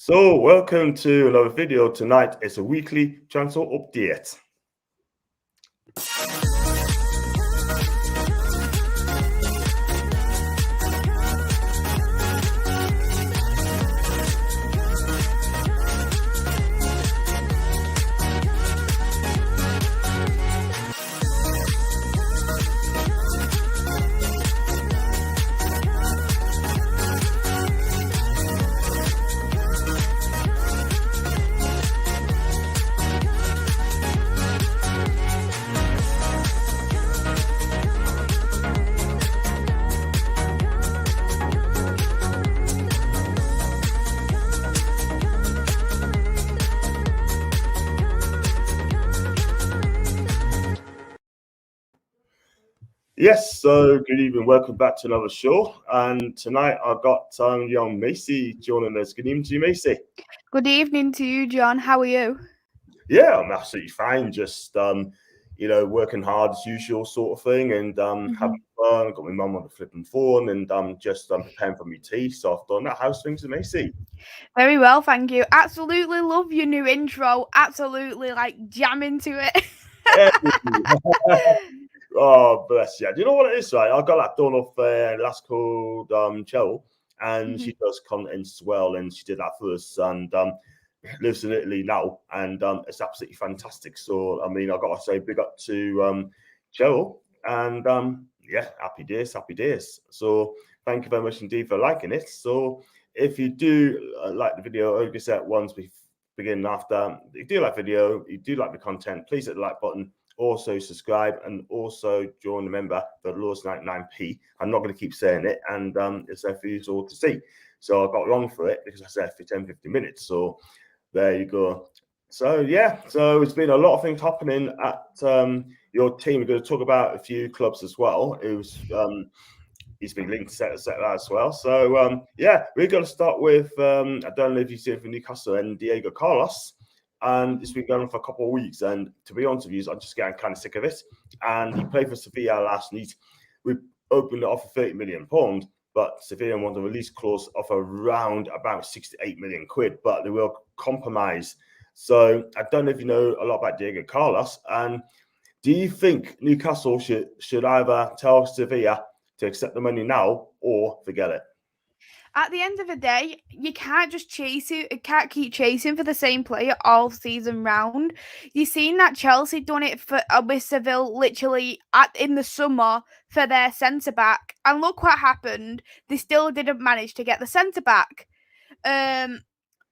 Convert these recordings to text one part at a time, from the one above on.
So, welcome to another video. Tonight is a weekly transfer update. Yes, so good evening. Welcome back to another show. And tonight I've got young Macy joining us. Good evening to you, Macy. Good evening to you, John. How are you? Yeah, I'm absolutely fine. Just working hard as usual, sort of thing, and having fun. I've got my mum on the flipping phone, and just preparing for my tea. So I've done that. How's things with Macy? Very well, thank you. Absolutely love your new intro. Absolutely jam into it. Hey. Oh, bless you. Do you know what it is, right? I got that done off last called Cheryl, and she does content as well, and she did that first, and lives in Italy now, and it's absolutely fantastic. So, I mean, I got to say, big up to Cheryl, and yeah, happy days, happy days. So, thank you very much indeed for liking it. So, if you do like the video, like I said, once we begin after, if you do like video, you do like the content, please hit the like button. Also subscribe and also join the member for the lowest 99p. I'm not going to keep saying it, and it's there for you all to see. So I got wrong for it because I said for 10-15 minutes. So there you go. So yeah, so it's been a lot of things happening at your team. We're going to talk about a few clubs as well. It was he's been linked to set that as well. So yeah, we're going to start with I don't know if you've seen it for Newcastle and Diego Carlos. And it's been going on for a couple of weeks. And to be honest with you, I'm just getting kind of sick of it. And he played for Sevilla last night. We opened it off for £30 million, but Sevilla want a release clause of around about 68 million quid, but they will compromise. So I don't know if you know a lot about Diego Carlos. And do you think Newcastle should either tell Sevilla to accept the money now or forget it? At the end of the day, you can't just chase it. You can't keep chasing for the same player all season round. You've seen that Chelsea done it for with Seville literally in the summer for their centre back, and look what happened. They still didn't manage to get the centre back.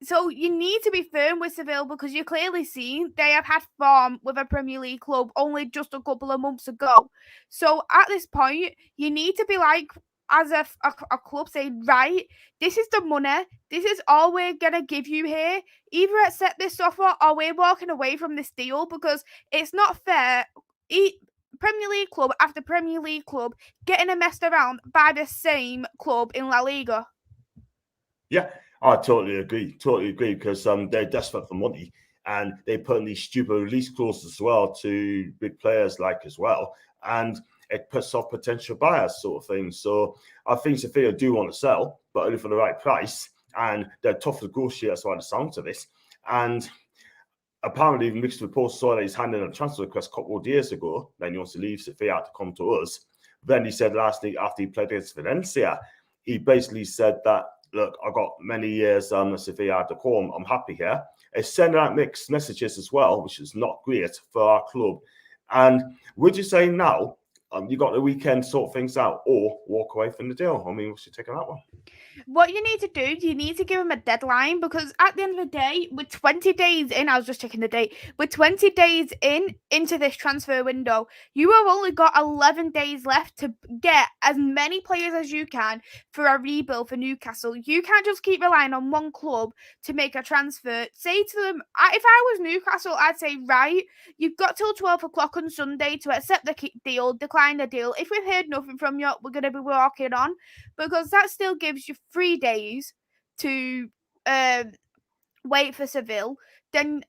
So you need to be firm with Seville because you clearly see they have had form with a Premier League club only just a couple of months ago. So at this point, you need to be like, as a club, say, right, this is the money. This is all we're going to give you here. Either accept this offer or we're walking away from this deal because it's not fair. Premier League club after Premier League club getting messed around by the same club in La Liga. Yeah, I totally agree. Totally agree because they're desperate for money and they put in these stupid release clauses as well to big players like as well. And it puts off potential buyers sort of thing. So I think Sevilla do want to sell, but only for the right price. And they're tough negotiators by the sounds of this. And apparently mixed reports saw that he's handed a transfer request a couple of years ago. Then he wants to leave Sevilla to come to us. Then he said last week after he played against Valencia, he basically said that, look, I've got many years at Sevilla to come. I'm happy here. It's sending out mixed messages as well, which is not great for our club. And would you say now you got the weekend to sort things out or walk away from the deal? I mean, what's your take on that one? What you need to do, you need to give him a deadline because at the end of the day, with 20 days in, I was just checking the date, with 20 days into this transfer window, you have only got 11 days left to get as many players as you can for a rebuild for Newcastle. You can't just keep relying on one club to make a transfer. Say to them, if I was Newcastle, I'd say, right, you've got till 12 o'clock on Sunday to accept the deal, decline the deal. If we've heard nothing from you, we're going to be walking on because that still gives you 3 days to wait for Seville. Then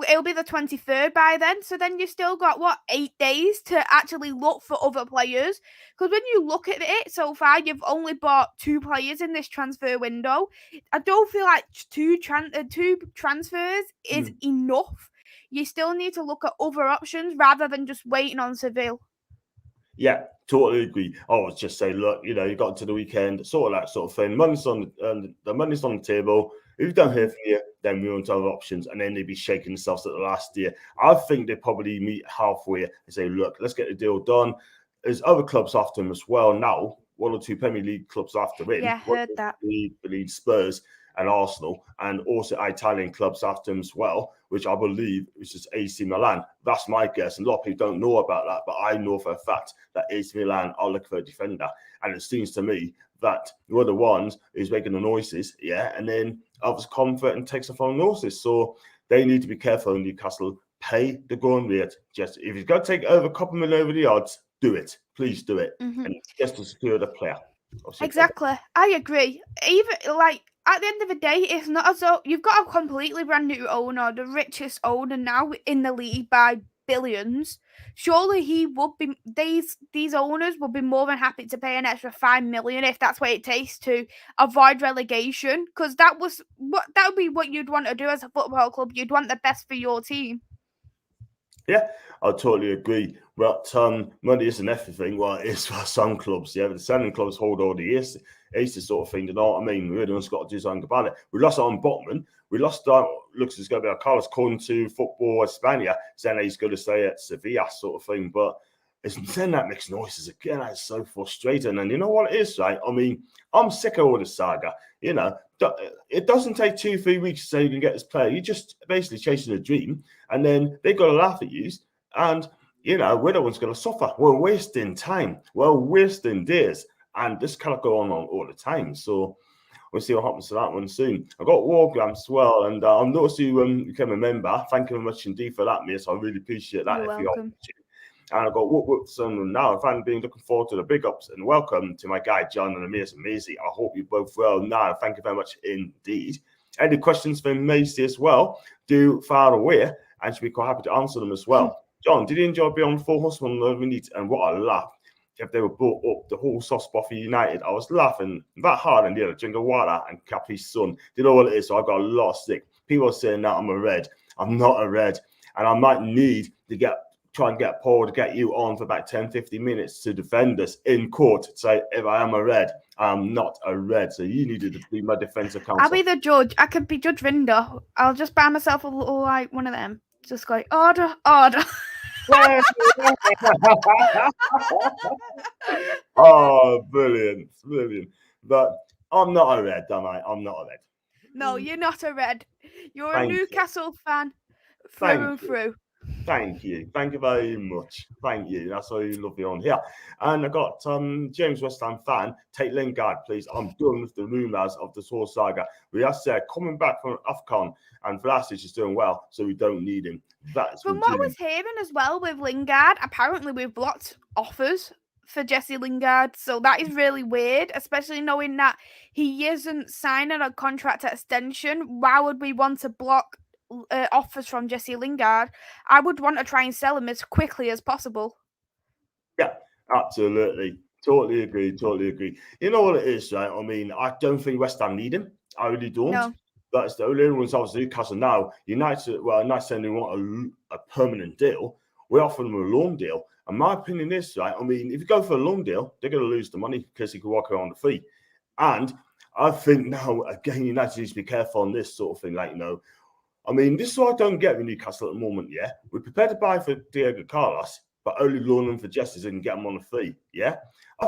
it'll be the 23rd by then. So then you've still got, 8 days to actually look for other players. Because when you look at it so far, you've only bought 2 players in this transfer window. I don't feel like two transfers is enough. You still need to look at other options rather than just waiting on Seville. Yeah, totally agree. I was just saying, look, you got to the weekend, sort of that sort of thing. Money's on the money's on the table. If you don't hear from you, then we want to have options, and then they'd be shaking themselves at the last year. I think they probably meet halfway and say, look, let's get the deal done. There's other clubs after him as well now. 1 or 2 Premier League clubs after him. Yeah, heard that. Believe Spurs and Arsenal, and also Italian clubs after him as well, which I believe is just AC Milan. That's my guess. And a lot of people don't know about that, but I know for a fact that AC Milan are looking for a defender. And it seems to me that one of the ones is making the noises, and then others comfort and takes off on noises. So they need to be careful in Newcastle. Pay the going rate. Just if you've got to take over a couple million over the odds, do it. Please do it. And just to secure the player. Exactly. I agree. Even at the end of the day, it's not as though you've got a completely brand new owner, the richest owner now in the league by billions. Surely he would be these owners would be more than happy to pay an extra 5 million if that's what it takes to avoid relegation. Because that would be what you'd want to do as a football club. You'd want the best for your team. Yeah, I totally agree. But money isn't everything. Well, it is for some clubs. Yeah, but the selling clubs hold all the aces sort of thing. You know what I mean? We're the ones got to do something about it. We lost on Botman. We lost looks as going to be Carlos Corn to Football España, saying that he's going to stay at Sevilla sort of thing. But it's then that makes noises again. That's so frustrating. And you know what it is, right? I mean, I'm sick of all this saga. It doesn't take 2-3 weeks to say you can get this player. You're just basically chasing a dream, and then they've got to laugh at you. And we're the ones going to suffer. We're wasting time. We're wasting days, and this cannot go on all the time. So we'll see what happens to that one soon. I've got Wargram as well, and I've noticed you became a member. Thank you very much indeed for that, mate. So I really appreciate that. You're welcome. And I've got Woodson now. If I've been looking forward to the big ups, and welcome to my guy John and Amazing Maisie. I hope you both well now. Thank you very much indeed. Any questions for Maisie as well? Do fire away, and she'll be quite happy to answer them as well. John, did you enjoy being on Full Horseman of Minute? And what a laugh! If they were brought up the whole soft spot for United, I was laughing that hard and drink of water and Capri's son. Do you know what it is? So I got a lot of stick. People are saying that I'm a red. I'm not a red, and I might need to try and get Paul to get you on for about 10-15 minutes to defend us in court to say if I am a red, I'm not a red. So you needed to be my defensive counsel. I'll be the judge. I could be Judge Rinder. I'll just buy myself a little one of them. Just go order. Oh, brilliant. But I'm not a red, am I? I'm not a red. No, you're not a red. You're a Newcastle fan through and through. Thank you. Thank you very much. Thank you. That's why you love me on here. And I got James West Ham fan. Take Lingard, please. I'm done with the rumours of this whole saga. We have said coming back from AFCON, and Vlasic is doing well, so we don't need him. That's from what I was hearing as well with Lingard, apparently we've blocked offers for Jesse Lingard, so that is really weird, especially knowing that he isn't signing a contract extension. Why would we want to block offers from Jesse Lingard? I would want to try and sell him as quickly as possible. Yeah, absolutely. Totally agree. You know what it is, right? I mean, I don't think West Ham need him. I really don't. No. That's the only ones obviously Newcastle now. United, not saying they want a permanent deal. We offer them a loan deal. And my opinion is, right, I mean, if you go for a loan deal, they're going to lose the money because you can walk around the fee. And I think now, again, United needs to be careful on this sort of thing. I mean, this is what I don't get with Newcastle at the moment, yeah? We're prepared to buy for Diego Carlos, but only loan them for Jesse and get them on a fee, yeah? I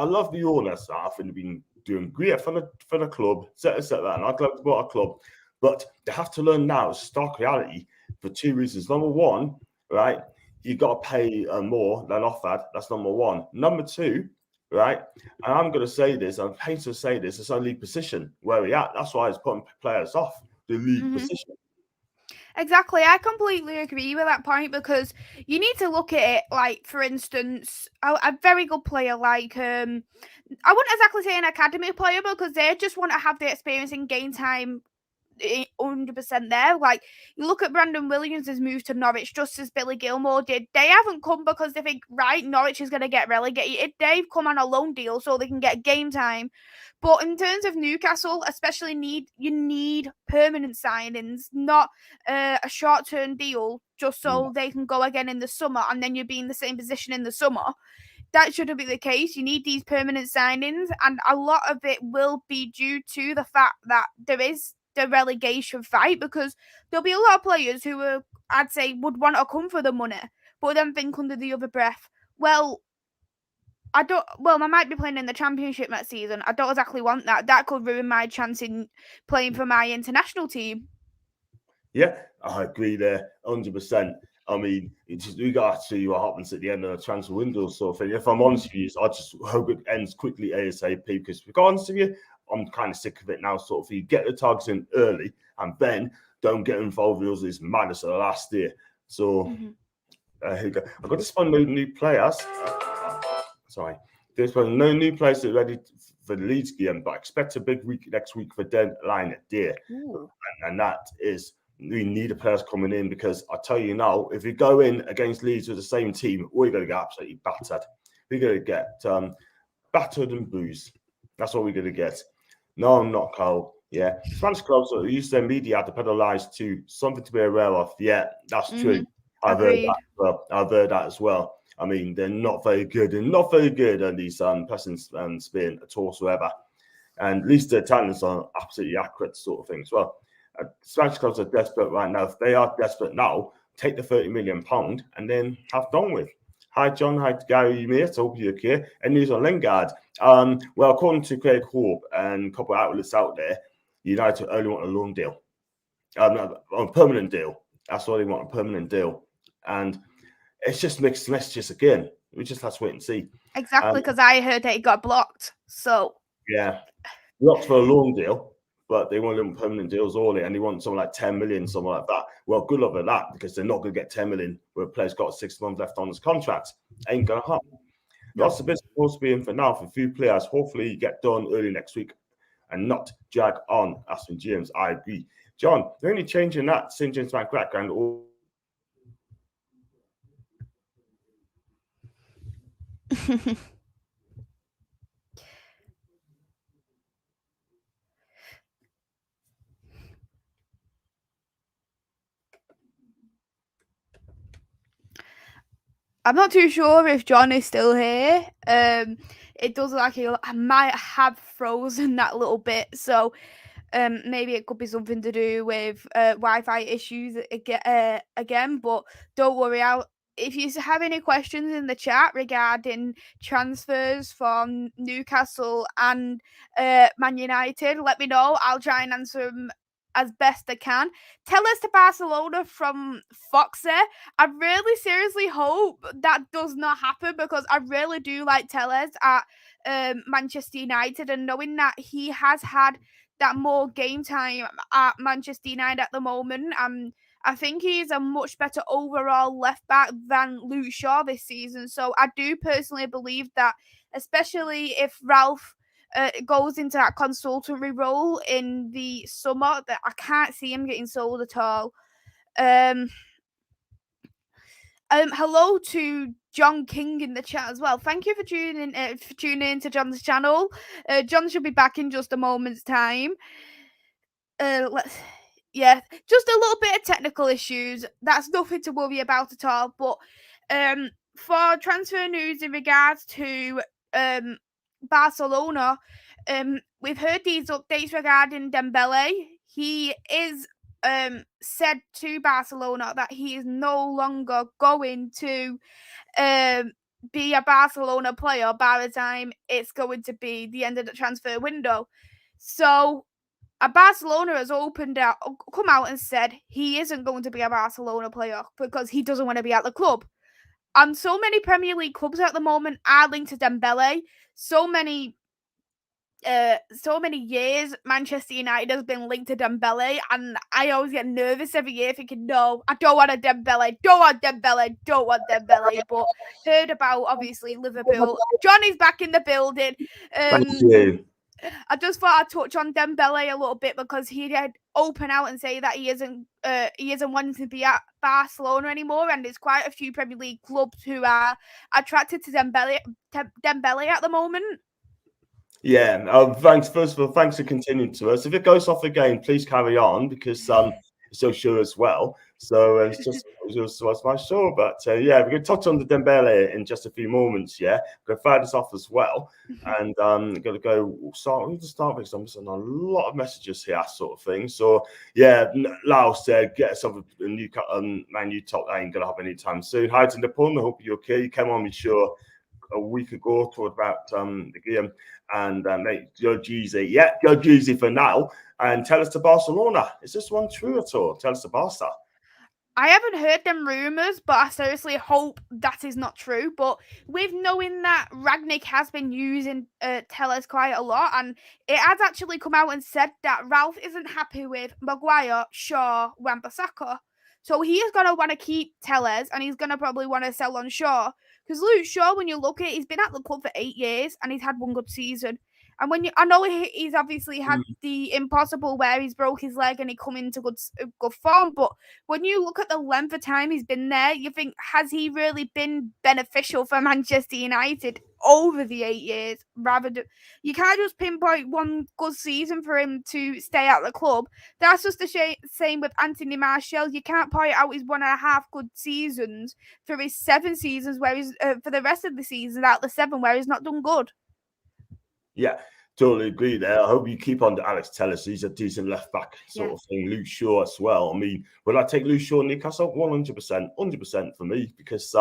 love the owners. I think they've been doing great for the club, etc. And I'd love to buy a club. But they have to learn now, it's stark reality, for 2 reasons. Number one, right, you've got to pay more than offered. That's number one. Number two, right, and I'm going to say this, I'm painful to say this, it's our league position where we're at. That's why it's putting players off the league position. Exactly. I completely agree with that point because you need to look at it like, for instance, a very good player like, I wouldn't exactly say an academy player because they just want to have the experience in game time 100% there. Like, you look at Brandon Williams' move to Norwich just as Billy Gilmore did. They haven't come because they think, right, Norwich is going to get relegated. They've come on a loan deal so they can get game time. But in terms of Newcastle, especially you need permanent signings, not a short-term deal just so they can go again in the summer and then you'll be in the same position in the summer. That shouldn't be the case. You need these permanent signings, and a lot of it will be due to the fact that there is the relegation fight, because there'll be a lot of players who I'd say would want to come for the money, but then think under the other breath, well, I might be playing in the Championship next season. I don't exactly want that. That could ruin my chance in playing for my international team. Yeah, I agree there, 100%. I mean, we got to see what happens at the end of the transfer window sort of thing. If I'm honest with you, I just hope it ends quickly ASAP, because to be honest with you, I'm kind of sick of it now sort of thing. Get the targets in early and then don't get involved with all this madness of the last year. So, here we go. I've got to spawn no new players. Sorry. There's no new players that are ready for the Leeds game, but I expect a big week next week for deadline at Deer. And that is... we need the players coming in, because I tell you now, if you go in against Leeds with the same team, we're going to get absolutely battered. We're going to get battered and bruised. That's what we're going to get. No, I'm not, Carl. Yeah, Spanish clubs use their media to penalise to something to be aware of. Yeah, that's true. I've heard that as well. I mean, they're not very good, and these pressing and spin at all whatsoever. And at least their talents are absolutely accurate sort of thing as well. Spanish clubs are desperate right now. If they are desperate now, take the £30 million and then have done with. Hi, John. Hi, Gary, mate. Hope you're okay. Any news on Lingard? Well, according to Craig Hope and a couple of outlets out there, United only want a loan deal. A permanent deal. That's all they want, a permanent deal. And it's just mixed messages again. We just have to wait and see. Exactly, because I heard that he got blocked. So yeah, blocked for a loan deal, but they want them permanent deals only, and they want something like 10 million, something like that. Well, good luck with that, because they're not going to get 10 million where a player's got 6 months left on his contract. Ain't going to happen. Lots of business supposed to be in for now for a few players. Hopefully, get done early next week and not drag on Aston James. I agree. John, the only change in that St. James Bank background. I'm not too sure if John is still here. It does look like he might have frozen that little bit, so maybe it could be something to do with Wi-Fi issues again. But don't worry. If you have any questions in the chat regarding transfers from Newcastle and Man United, let me know. I'll try and answer them as best I can. Tell us to Barcelona from Foxer. I really seriously hope that does not happen, because I really do like Tellez at Manchester United, and knowing that he has had that more game time at Manchester United at the moment, I think he's a much better overall left back than Luke Shaw this season. So I do personally believe that, especially if Ralph goes into that consultancy role in the summer, that I can't see him getting sold at all. Hello to John King in the chat as well. Thank you for tuning in to John's channel. John should be back in just a moment's time. Just a little bit of technical issues. That's nothing to worry about at all. But for transfer news in regards to Barcelona, we've heard these updates regarding Dembele. He is said to Barcelona that he is no longer going to be a Barcelona player by the time it's going to be the end of the transfer window. So Barcelona has come out and said he isn't going to be a Barcelona player because he doesn't want to be at the club. And so many Premier League clubs at the moment are linked to Dembele. So many years Manchester United has been linked to Dembele, and I always get nervous every year thinking, no, I don't want a Dembele, don't want Dembele. But heard about, obviously, Liverpool. Johnny's back in the building. Thank you. I just thought I'd touch on Dembele a little bit because he did open out and say that he isn't wanting to be at Barcelona anymore, and there's quite a few Premier League clubs who are attracted to Dembele at the moment. Yeah, thanks. First of all, thanks for continuing to us. If it goes off again, please carry on because it's so sure as well. So it's just my show. But yeah, we're going to touch on the Dembele in just a few moments. Yeah, we're going to fire this off as well, and going to go start. We need to start because I'm sending a lot of messages here, sort of thing. So yeah, Laos said, get yourself a new Man U top that ain't going to happen anytime soon. Hi to Nepal. I hope you're okay. You came on me sure a week ago talked about the game. And mate, go Jeezy. Yeah, go Jeezy for now. And tell us to Barcelona. Is this one true at all? Tell us to Barca. I haven't heard them rumours, but I seriously hope that is not true. But with knowing that Ragnick has been using Tellers quite a lot, and it has actually come out and said that Ralph isn't happy with Maguire, Shaw, Wan-Bissaka. So he is going to want to keep Tellers, and he's going to probably want to sell on Shaw. Because Luke Shaw, when you look at it, he's been at the club for 8 years, and he's had one good season. And I know he's obviously had the impossible where he's broke his leg and he come into good form, but when you look at the length of time he's been there, you think, has he really been beneficial for Manchester United over the 8 years? You can't just pinpoint one good season for him to stay at the club. That's just the same with Anthony Martial. You can't point out his 1.5 good seasons for his 7 seasons where he's for the rest of the season out of the 7 where he's not done good. Yeah, totally agree there. I hope you keep on to Alex Telles. He's a decent left back sort of thing. Luke Shaw as well. I mean, would I take Luke Shaw Newcastle? 100% for me because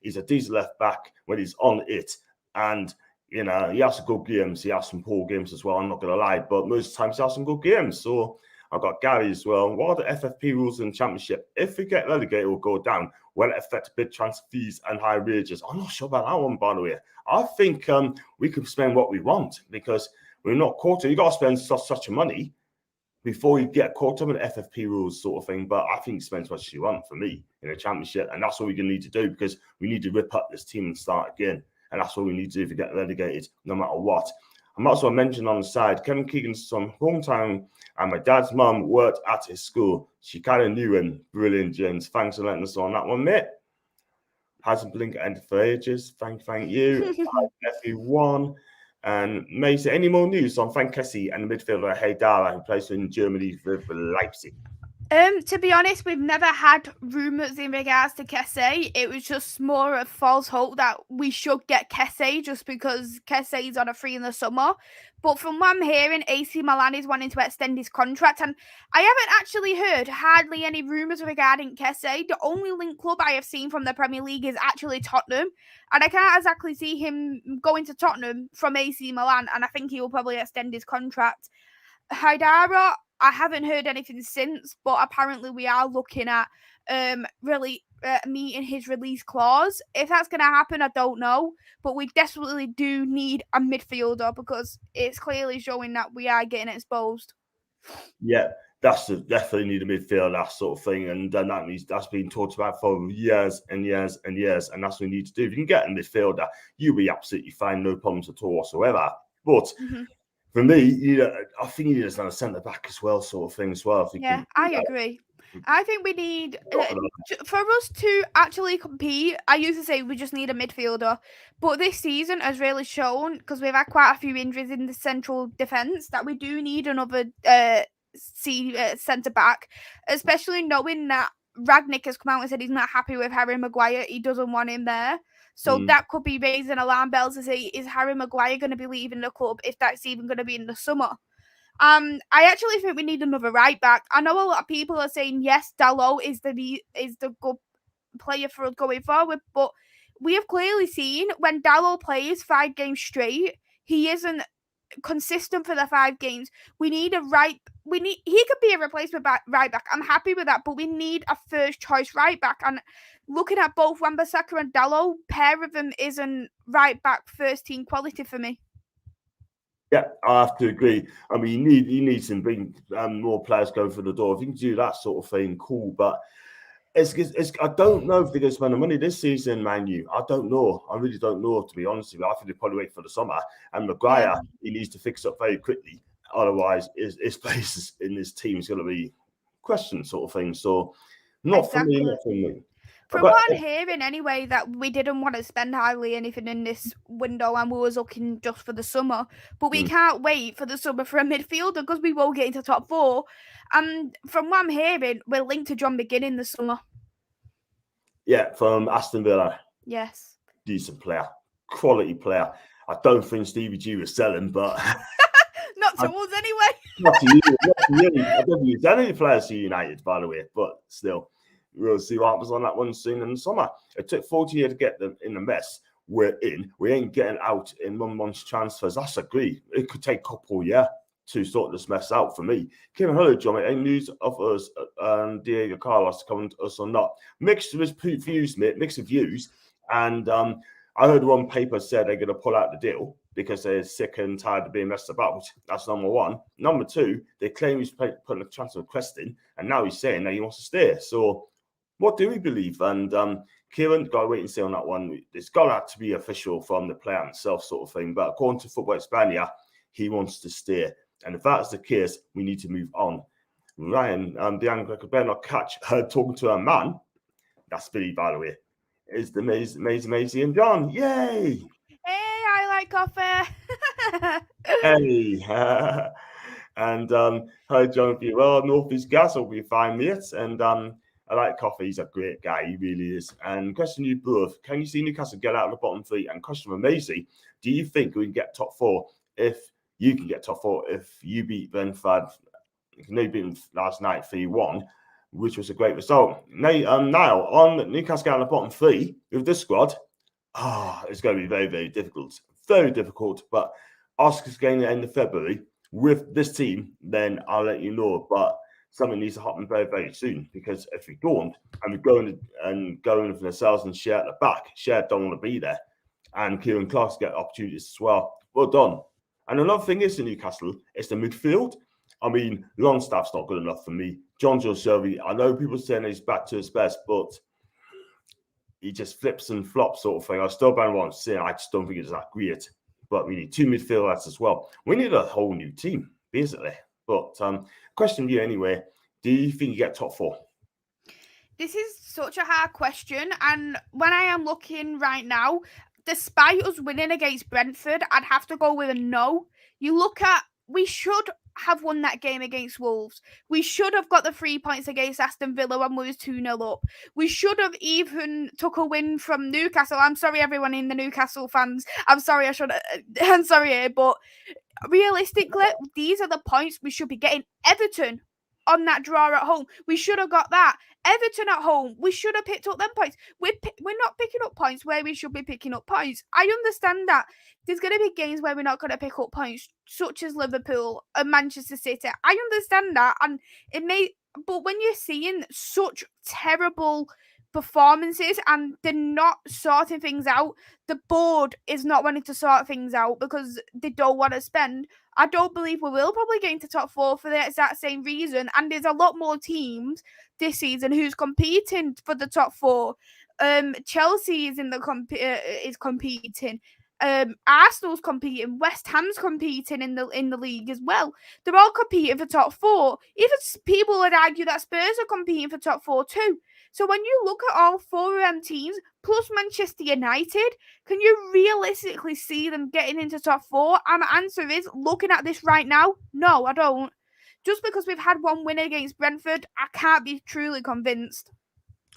he's a decent left back when he's on it. And, you know, he has some good games. He has some poor games as well. I'm not going to lie. But most times he has some good games. So I've got Gary as well. What are the FFP rules in the Championship? If we get relegated or go down, will it affect bid transfer fees and high wages? I'm not sure about that one, by the way. I think we can spend what we want because we're not caught. You got to spend such a money before you get caught up in the FFP rules sort of thing. But I think spend as much as you want for me in a Championship. And that's what we're going to need to do because we need to rip up this team and start again. And that's what we need to do if we get relegated, no matter what. I might as well mention on the side, Kevin Keegan's from hometown, and my dad's mum worked at his school. She kind of knew him. Brilliant, James. Thanks for letting us on that one, mate. Hasn't blinked ended for ages. Thank you. Everyone. And Mason, any more news on Frank Kessie and the midfielder Haidara, who plays in Germany for Leipzig? To be honest, we've never had rumours in regards to Kessie. It was just more a false hope that we should get Kessie just because Kessie's on a free in the summer. But from what I'm hearing, AC Milan is wanting to extend his contract, and I haven't actually heard hardly any rumours regarding Kessie. The only link club I have seen from the Premier League is actually Tottenham, and I can't exactly see him going to Tottenham from AC Milan, and I think he will probably extend his contract. Haidara, I haven't heard anything since, but apparently we are looking at really meeting his release clause. If that's going to happen, I don't know, but we desperately do need a midfielder because it's clearly showing that we are getting exposed. Yeah, definitely need a midfielder, that sort of thing, and that's been talked about for years and years and years, and that's what we need to do. If you can get a midfielder, you'll be absolutely fine, no problems at all whatsoever. But for me, I think you need a centre back as well, sort of thing as well. Yeah, I agree. I think we need, for us to actually compete, I used to say we just need a midfielder. But this season has really shown, because we've had quite a few injuries in the central defence, that we do need another centre-back, especially knowing that Ragnick has come out and said he's not happy with Harry Maguire. He doesn't want him there. So that could be raising alarm bells to say, is Harry Maguire going to be leaving the club if that's even going to be in the summer? I actually think we need another right back. I know a lot of people are saying yes, Dalot is the good player for us going forward, but we have clearly seen when Dalot plays 5 games straight, he isn't consistent for the 5 games. We need he could be a replacement right back. I'm happy with that, but we need a first choice right back. And looking at both Wan-Bissaka and Dalot, pair of them isn't right back first team quality for me. Yeah, I have to agree. I mean, you need to bring more players going for the door. If you can do that sort of thing, cool. But I don't know if they're going to spend the money this season, Man U. I don't know. I really don't know, to be honest with you. I think they probably wait for the summer. And Yeah, Maguire, he needs to fix up very quickly. Otherwise, his place in this team is going to be questioned, sort of thing. So, not for me, exactly. not for me. I From got what I'm hearing, anyway, that we didn't want to spend hardly anything in this window, and we was looking just for the summer. But we can't wait for the summer for a midfielder because we won't get into top four. And from what I'm hearing, we're linked to John McGinn in the summer. from Aston Villa, Yes. decent player, quality player. I don't think Stevie G was selling, but Not to us anyway. not to you, not to you. I don't use any players to United, by the way, but still, we'll see what happens on that one soon in the summer. It took 40 years to get them in the mess we're in. We ain't getting out in 1 month's transfers. That's agreed. It could take a couple years to sort this mess out for me. Kieran Hullard, John, any news of us and Diego Carlos coming to us or not? Mixed with views, mate, mixed with views. And I heard one paper said they're going to pull out the deal because they're sick and tired of being messed about. That's number one. Number two, they claim he's putting a transfer request in, and now he's saying that he wants to stay. So what do we believe? And Kieran, got to wait and see on that one. It's got to be official from the player himself, sort of thing. But according to Football España, he wants to stay. And if that's the case, we need to move on. Ryan, Diana Greco better not catch her talking to her man. That's Billy, by the way. Is the Maisie and John. Yay! Hey, I like coffee. Hey. And hi, John. Well, Northeast Gas will be fine, mate. And I like coffee. He's a great guy. He really is. And question you both: can you see Newcastle get out of the bottom three? And question for Maisie: do you think we can get top four if you can get top four if you beat Brentford? You know, you beat them last night 3-1, which was a great result. Now on Newcastle getting out of the bottom three with this squad, it's going to be very, very difficult. Very difficult. But Oscar's game at the end of February with this team, then I'll let you know. But something needs to happen very, very soon, because if we don't, and we're going for ourselves and share at the back, share don't want to be there, and Kieran Clark's get opportunities as well. Well done. And another thing is in Newcastle, it's the midfield. I mean, Longstaff's not good enough for me. John Joe Shelby, I know people saying he's back to his best, but he just flips and flops, sort of thing. I still don't want to say I just don't think it's that great. But we need two midfielders as well. We need a whole new team, basically. But question to you anyway: do you think you get top four? This is such a hard question, and when I am looking right now, despite us winning against Brentford, I'd have to go with a no. You look at, we should have won that game against Wolves. We should have got the 3 points against Aston Villa when we was 2-0 up. We should have even took a win from Newcastle. I'm sorry, everyone in the Newcastle fans. I'm sorry, but realistically, these are the points we should be getting. Everton on that draw at home, we should have got that. Everton at home, we should have picked up them points. We're not picking up points where we should be picking up points. I understand that there's going to be games where we're not going to pick up points, such as Liverpool and Manchester City. I understand that, and it may. But when you're seeing such terrible performances and they're not sorting things out, the board is not wanting to sort things out because they don't want to spend. I don't believe we will probably get into top four for the exact same reason. And there's a lot more teams this season who's competing for the top four. Chelsea is is competing. Arsenal's competing. West Ham's competing in the league as well. They're all competing for top four. Even people would argue that Spurs are competing for top four too. So when you look at all four of them teams, plus Manchester United, can you realistically see them getting into top four? And my answer is, looking at this right now, no, I don't. Just because we've had one win against Brentford, I can't be truly convinced.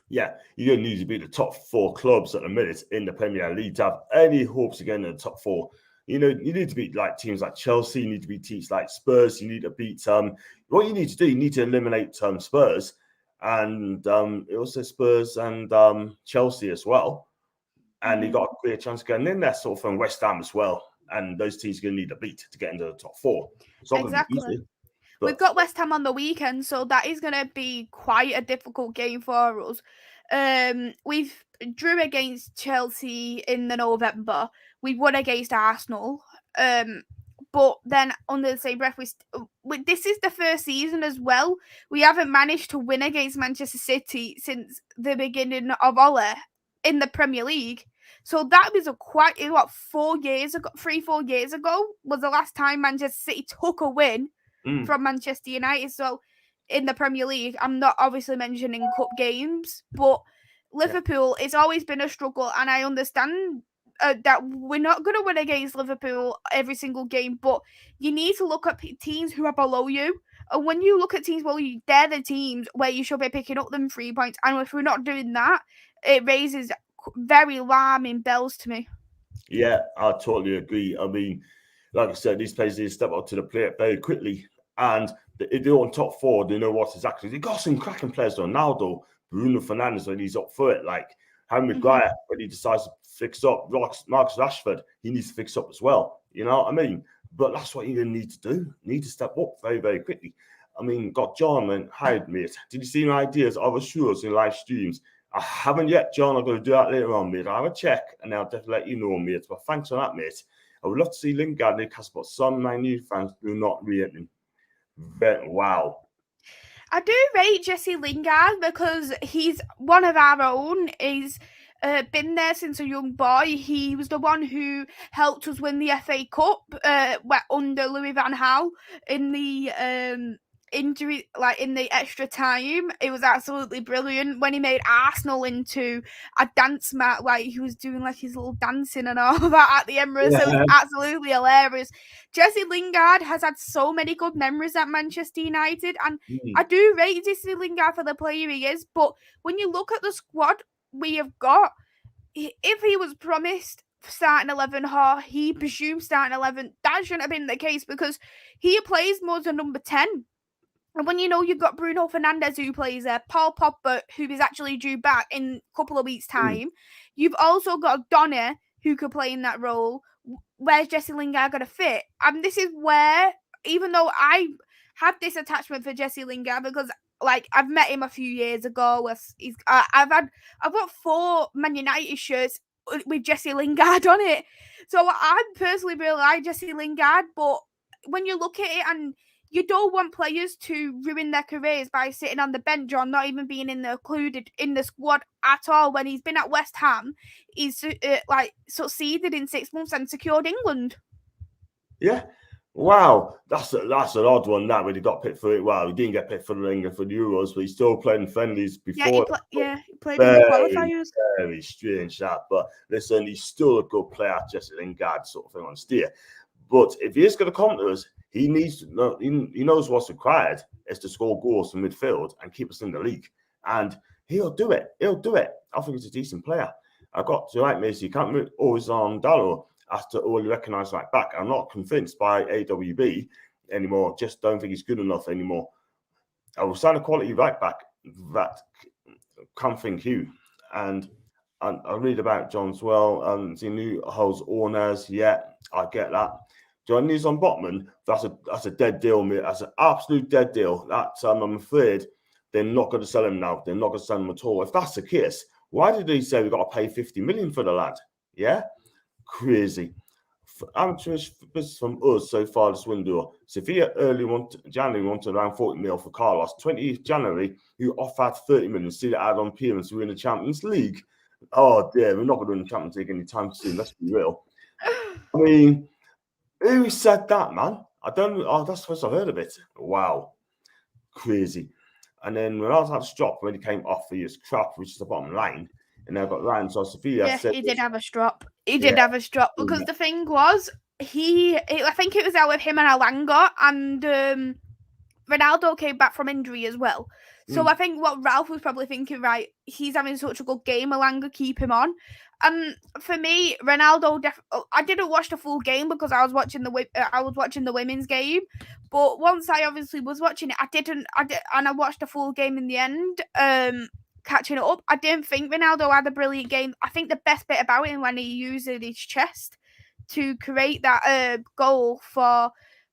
Yeah, you're going to need to be the top four clubs at the minute in the Premier League to have any hopes of getting in the top four. You know, you need to beat like teams like Chelsea, you need to beat teams like Spurs, you need to beat what you need to do, you need to eliminate Spurs and also Spurs and Chelsea as well. And you got a clear chance of getting in there, sort of from West Ham as well. And those teams are going to need a beat to get into the top four. It's not Exactly. going to be easy. We've got West Ham on the weekend, so that is going to be quite a difficult game for us. We've drew against Chelsea in the November. We won against Arsenal. but then under the same breath, this is the first season as well. We haven't managed to win against Manchester City since the beginning of Ole in the Premier League. So that was 4 years ago, 3-4 years ago was the last time Manchester City took a win from Manchester United. So in the Premier League, I'm not obviously mentioning cup games, but Liverpool, it's always been a struggle, and I understand that we're not going to win against Liverpool every single game, but you need to look at teams who are below you. And when you look at teams below you, they're the teams where you should be picking up them 3 points. And if we're not doing that, it raises very alarming bells to me. Yeah, I totally agree. I mean, like I said, these players need to step up to the plate very quickly. And if they're on top four, they know what exactly. They got some cracking players, Ronaldo, Bruno Fernandes, when he's up for it. Like Harry Maguire, when he decides to fix up. Marcus Rashford, he needs to fix up as well. You know what I mean? But that's what you need to do. You need to step up very, very quickly. I mean, got John and Hyde, mate. Did you see my ideas of shows in live streams? I haven't yet, John. I'm going to do that later on, mate. I'll have a check and I'll definitely let you know, mate. But thanks for that, mate. I would love to see Lingard Newcastle, but some of my new fans do not rate him. Wow. I do rate Jesse Lingard because he's one of our own. He's been there since a young boy. He was the one who helped us win the FA Cup under Louis van Gaal in the injury, like in the extra time. It was absolutely brilliant when he made Arsenal into a dance mat, like he was doing like his little dancing and all that at the Emirates. Yeah. It was absolutely hilarious. Jesse Lingard has had so many good memories at Manchester United, and I do rate Jesse Lingard for the player he is, but when you look at the squad we have got, if he was promised starting 11 or he presumed starting 11, that shouldn't have been the case because he plays more than number 10. And when you know you've got Bruno Fernandes who plays there, Paul Pogba who is actually due back in a couple of weeks' time, you've also got Donny who could play in that role. Where's Jesse Lingard going to fit? And this is where, even though I have this attachment for Jesse Lingard because like I've met him a few years ago, I've got 4 Man United shirts with Jesse Lingard on it. So I personally really like Jesse Lingard, but when you look at it and you don't want players to ruin their careers by sitting on the bench or not even being included in the squad at all. When he's been at West Ham, he's succeeded in 6 months and secured England. Yeah. Wow. That's an odd one, that, when he got picked for it. Well, he didn't get picked for the England for the Euros, but he still played in friendlies before. He played in the qualifiers. Very strange, that. But listen, he's still a good player, Jesse Lingard, sort of thing on steer. But if he is going to come to us, he needs to know, he knows what's required is to score goals from midfield and keep us in the league. And he'll do it. He'll do it. I think he's a decent player. I got to like Macy, you can't always on Dallo after only recognise right back. I'm not convinced by AWB anymore. Just don't think he's good enough anymore. I will sign a quality right back that can't think who. And I read about John as well. The new holds owners. Yeah, I get that. John News on Botman, that's a dead deal, mate. That's an absolute dead deal. I'm afraid they're not going to sell him now. They're not going to sell him at all. If that's the case, why did they say we've got to pay 50 million for the lad? Yeah? Crazy. Amateur business from us so far this window. Sevilla January wanted around 40 million for Carlos. 20th January, you offered 30 million. See the add-on payments to win the Champions League. Oh, dear. We're not going to win the Champions League anytime soon. Let's be real. I mean, who said that, man? I don't know. Oh, that's the first I've heard of it. Wow. Crazy. And then when I was at the strop, when he came off for his crap, which is the bottom line, and I got Ryan. So Sophia said, he did have a strop. He did have a strop because the thing was, I think it was out with him and Alanga, and Ronaldo came back from injury as well. So I think what Ralph was probably thinking, right, he's having such a good game, Alanga, keep him on. For me, Ronaldo, I didn't watch the full game because I was watching the women's game. But once I obviously was watching it, and I watched the full game in the end, catching it up. I didn't think Ronaldo had a brilliant game. I think the best bit about him when he used his chest to create that goal for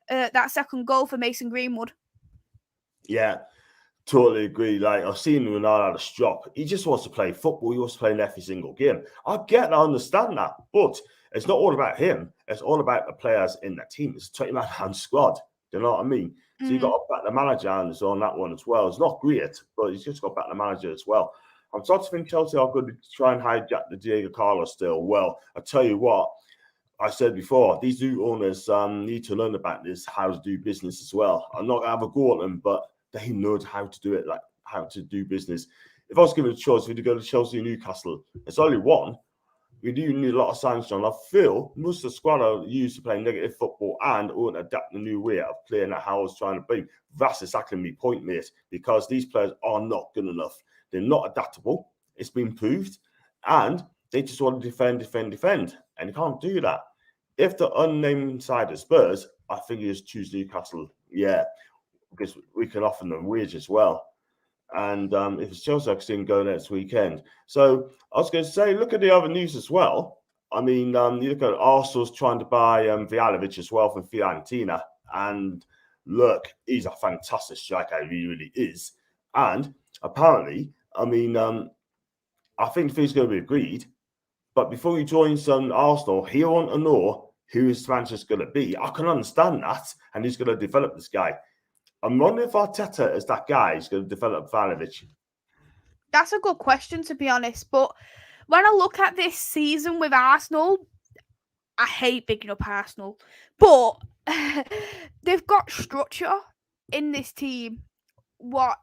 that second goal for Mason Greenwood. Yeah, totally agree. Like, I've seen Ronaldo at a strop. He just wants to play football. He wants to play in every single game. I get that, I understand that. But It's not all about him. It's all about the players in the team. It's a 20-man squad. Do you know what I mean? So you've got to back the manager hands on that one as well. It's not great, but he's just got to back the manager as well. I'm starting to think Chelsea are going to try and hijack the Diego Carlos still. Well, I tell you what, I said before, these new owners need to learn about this, how to do business as well. I'm not going to have a go at them, but they know how to do it, like how to do business. If I was given a choice, we'd go to Chelsea and Newcastle. It's only one. We do need a lot of sunshine. I feel most of the squad are used to playing negative football and won't adapt the new way of playing that how I was trying to be. That's exactly my point, mate, because these players are not good enough. They're not adaptable. It's been proved. And they just want to defend. And you can't do that. If the unnamed side is Spurs, I think you just choose Newcastle. Yeah, because we can offer them wage as well. And if it's Chelsea, I can see him go next weekend. So I was going to say, look at the other news as well. I mean, you look at Arsenal's trying to buy Vjalovic as well from Fiorentina. And look, he's a fantastic striker. He really is. And apparently, I mean, I think the fee's going to be agreed. But before he joins Arsenal, he'll want to know who his transfer's going to be. I can understand that. And he's going to develop this guy. I'm wondering if Arteta is that guy who's going to develop Vjalovic. That's a good question, to be honest. But when I look at this season with Arsenal, I hate bigging up Arsenal. But they've got structure in this team. What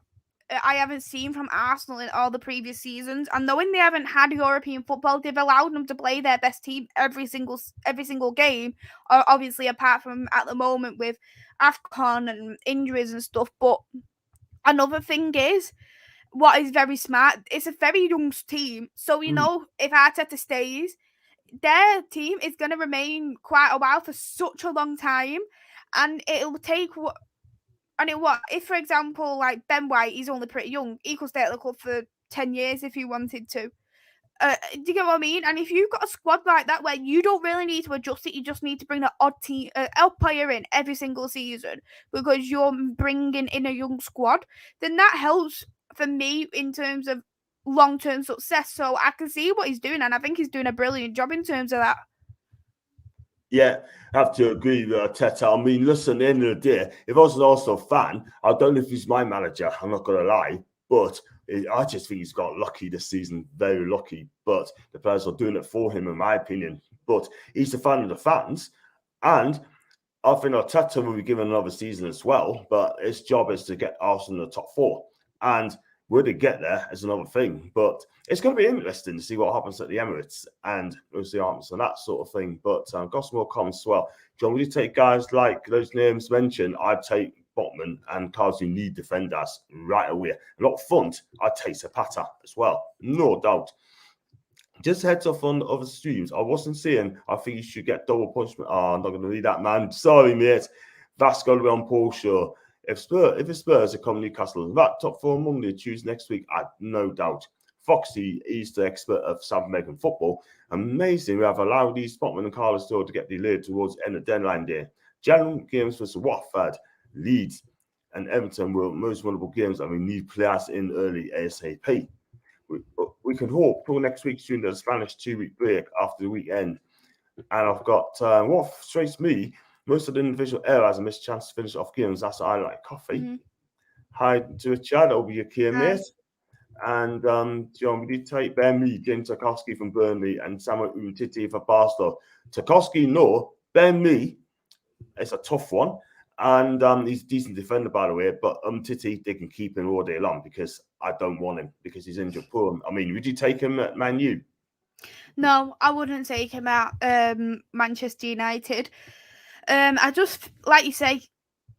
I haven't seen from Arsenal in all the previous seasons. And knowing they haven't had European football, they've allowed them to play their best team every single game. Obviously, apart from at the moment with AFCON and injuries and stuff. But another thing is, what is very smart, it's a very young team. So, you know, if Arteta stays, their team is going to remain quite a while for such a long time. And it'll take... if, for example, like Ben White, he's only pretty young, he could stay at the club for 10 years if he wanted to. Do you get what I mean? And if you've got a squad like that where you don't really need to adjust it, you just need to bring an odd player in every single season because you're bringing in a young squad, then that helps for me in terms of long-term success. So I can see what he's doing, and I think he's doing a brilliant job in terms of that. Yeah, I have to agree with Arteta. I mean, listen, at the end of the day, if I was an Arsenal fan, I don't know if he's my manager, I'm not going to lie, but I just think he's got lucky this season, very lucky. But the players are doing it for him, in my opinion. But he's a fan of the fans, and I think Arteta will be given another season as well. But his job is to get Arsenal in the top four, and where they get there is another thing. But it's going to be interesting to see what happens at the Emirates, and we'll see what happens and that sort of thing. But got some more comments as well. John, would you take guys like those names mentioned? I'd take Botman and cars who need defenders right away. And up front, I'd take Zapata as well, no doubt. Just heads off on other streams. I wasn't saying I think you should get double punishment. Oh, I'm not going to read that, man. Sorry, mate. That's going to be on Paul's show. If the Spurs are coming to Newcastle, that top four Monday, Tuesday next week, I have no doubt. Foxy is the expert of South American football. Amazing, we have allowed these Spotman and Carlos Store to get delayed towards the end of deadline day. General games for Watford, Leeds, and Everton were most vulnerable games, and we need players in early ASAP. We can hope till next week during the Spanish 2-week break after the weekend. And I've got what frustrates me. Most of the individual errors and missed chance to finish off games. That's what I like. Coffee. Mm-hmm. Hi to Chad. That'll be your key mate. And John, we did take Ben Mee, James Tarkowski from Burnley, and Samuel Umtiti for Barstow. Tarkowski, no. Ben Mee, it's a tough one. And he's a decent defender, by the way. But Umtiti, they can keep him all day long because I don't want him because he's injured prone. I mean, would you take him at Man U? No, I wouldn't take him at Manchester United. I just, like you say,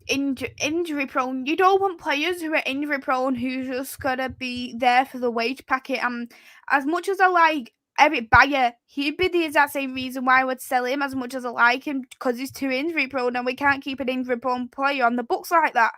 injury prone. You don't want players who are injury prone who's just gonna be there for the wage packet. And as much as I like Eric Bayer, he'd be the exact same reason why I would sell him as much as I like him, because he's too injury prone, and we can't keep an injury prone player on the books like that.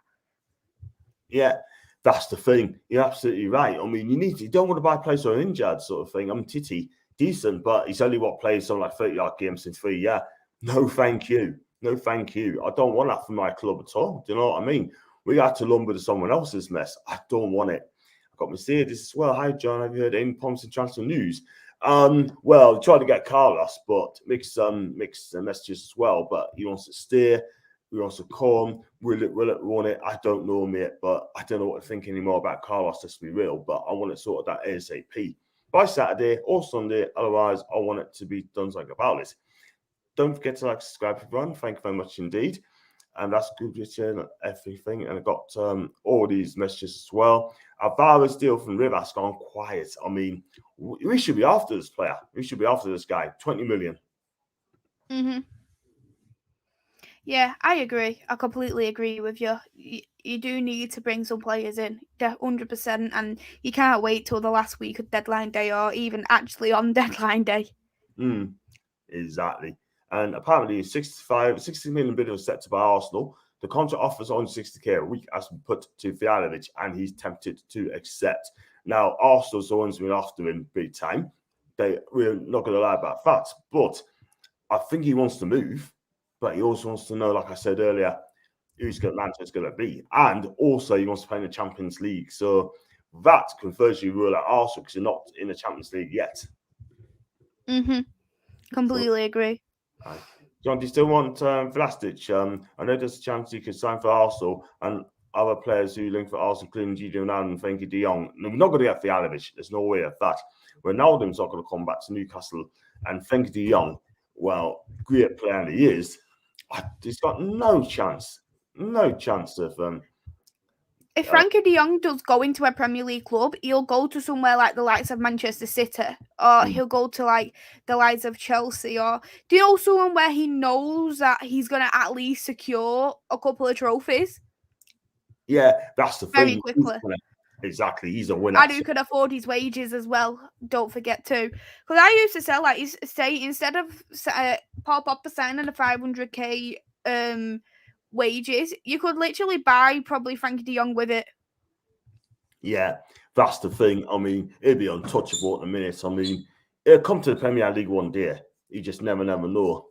Yeah, that's the thing. You're absolutely right. I mean, you don't want to buy players who are injured, sort of thing. I mean, Titi, decent, but he's only played something like 30-yard games in 3 years. No, thank you. No, thank you. I don't want that for my club at all. Do you know what I mean? We got to lumber to someone else's mess. I don't want it. I've got Mercedes as well. Hi, John. Have you heard any promising transfer news? Well, tried to get Carlos, but mixed messages as well. But he wants to steer, he wants to come. Will it run it? I don't know, mate. But I don't know what to think anymore about Carlos. Let's be real. But I want it sorted out ASAP by Saturday or Sunday. Otherwise, I want it to be done something about it. Don't forget to like, subscribe, everyone. Thank you very much indeed. And that's good and everything. And I got all these messages as well. Alvara's deal from Rivas gone quiet. I mean, we should be after this player. We should be after this guy. 20 million. Yeah, I agree. I completely agree with you. You do need to bring some players in, 100%, and you can't wait till the last week of deadline day or even actually on deadline day. Exactly. And apparently 60 million bid was set to by Arsenal. The contract offers on 60k a week has been put to Fialovic, and he's tempted to accept. Now, Arsenal's the ones been after him big time. We're not going to lie about that. But I think he wants to move, but he also wants to know, like I said earlier, who's Manchester's going to be. And also he wants to play in the Champions League. So that can virtually rule out Arsenal because they're not in the Champions League yet. Completely agree. John, do you still want Vlasic? I know there's a chance he could sign for Arsenal and other players who link for Arsenal, including Gigi Ronaldo and Frenkie de Jong. No, we're not going to get Fialovic. There's no way of that. Ronaldo's not going to come back to Newcastle. And Frenkie de Jong, well, great player he is, he's got no chance. No chance of... if Frenkie de Jong does go into a Premier League club, he'll go to somewhere like the likes of Manchester City, or he'll go to like the likes of Chelsea, or do you know someone where he knows that he's going to at least secure a couple of trophies? Yeah, that's the very thing. quickly. Exactly, he's a winner. And who can afford his wages as well, don't forget too. Because I used to sell, like, say, instead of Paul Popper signing a 500k wages, you could literally buy probably Frenkie de Jong with it. Yeah, that's the thing. I mean, it'd be untouchable at the minute. I mean, it'll come to the Premier League one day. You just never know.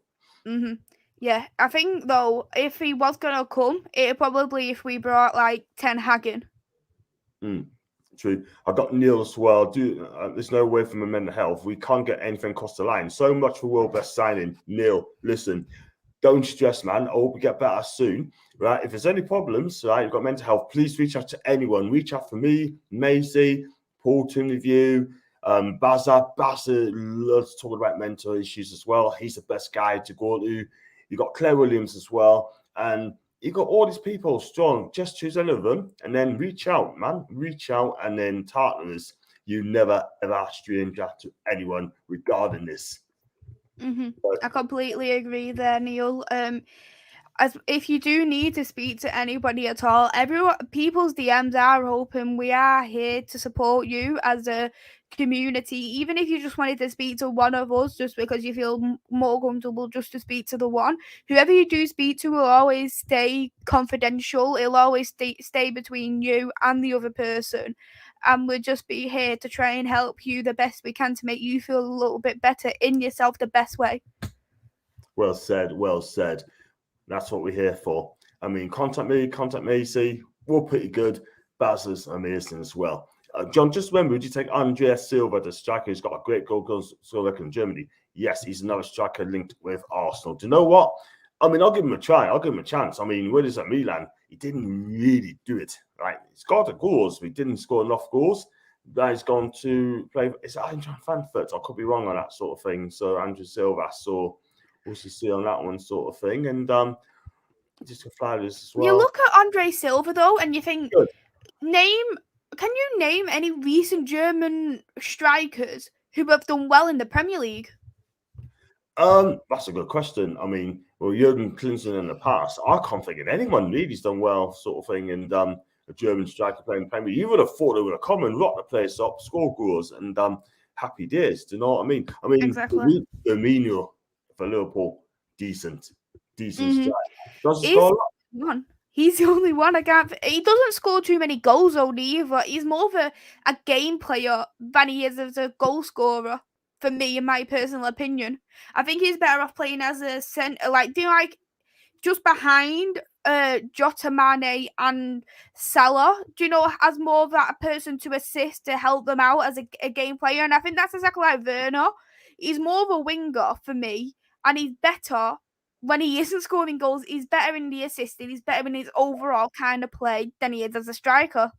Yeah, I think, though, if he was going to come, it'd probably if we brought, like, Ten Hag in. True. I got Neil as well. There's no way from a mental health. We can't get anything across the line. So much for world best signing. Neil, listen, don't stress, man. I hope we get better soon. Right? If there's any problems, right, you've got mental health, please reach out to anyone. Reach out for me, Macy, Paul Tunleyview, Baza loves talking about mental issues as well. He's the best guy to go to. You got Claire Williams as well. And you got all these people strong. Just choose any of them and then reach out, man. Reach out and then partner us. You never ever stranger to anyone regarding this. I completely agree there, Neil. As if you do need to speak to anybody at all, people's DMs are open. We are here to support you as a community. Even if you just wanted to speak to one of us, just because you feel more comfortable just to speak to the one, whoever you do speak to will always stay confidential. It'll always stay between you and the other person. And we'll just be here to try and help you the best we can to make you feel a little bit better in yourself the best way. Well said, well said. That's what we're here for. I mean, contact me, contact Macy. We're pretty good. Baz is amazing as well. John, just remember, would you take Andreas Silva, the striker who's got a great goal scorer in Germany? Yes, he's another striker linked with Arsenal. Do you know what? I mean, I'll give him a try. I'll give him a chance. I mean, when he's at Milan, he didn't really do it, right? He scored the goals, but he didn't score enough goals. Now he's gone to play. Is it Eintracht Frankfurt? I could be wrong on that sort of thing. So Andrew Silva. So we'll see on that one sort of thing. And just to fly this as well. You look at Andre Silva though, and you think, can you name any recent German strikers who have done well in the Premier League? That's a good question. I mean, well, Jurgen Klinsmann in the past, I can't think of anyone really's done well, sort of thing. And a German striker playing Premier, you would have thought they would have come and rock the place up, score goals, and happy days. Do you know what I mean? I mean, exactly. Firmino for Liverpool, decent striker. Does he score a lot? He's the only one. He doesn't score too many goals though either. He's more of a game player than he is as a goal scorer. For me, in my personal opinion, I think he's better off playing as a centre, just behind Jota, Mane and Salah, do you know, as more of that person to assist to help them out as a game player. And I think that's exactly like Werner. He's more of a winger for me, and he's better when he isn't scoring goals. He's better in the assisting. He's better in his overall kind of play than he is as a striker.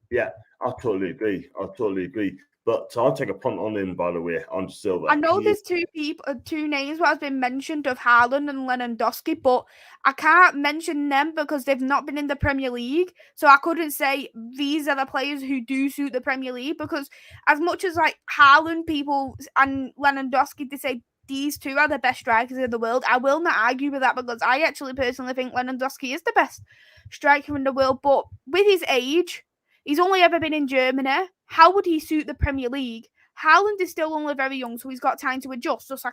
Yeah, I totally agree. But I'll take a punt on him, by the way, on Silva. I know there's two names what has been mentioned of Haaland and Lewandowski, but I can't mention them because they've not been in the Premier League. So I couldn't say these are the players who do suit the Premier League, because as much as like Haaland people and Lewandowski, they say these two are the best strikers in the world, I will not argue with that, because I actually personally think Lewandowski is the best striker in the world. But with his age, he's only ever been in Germany. How would he suit the Premier League? Haaland is still only very young, so he's got time to adjust, just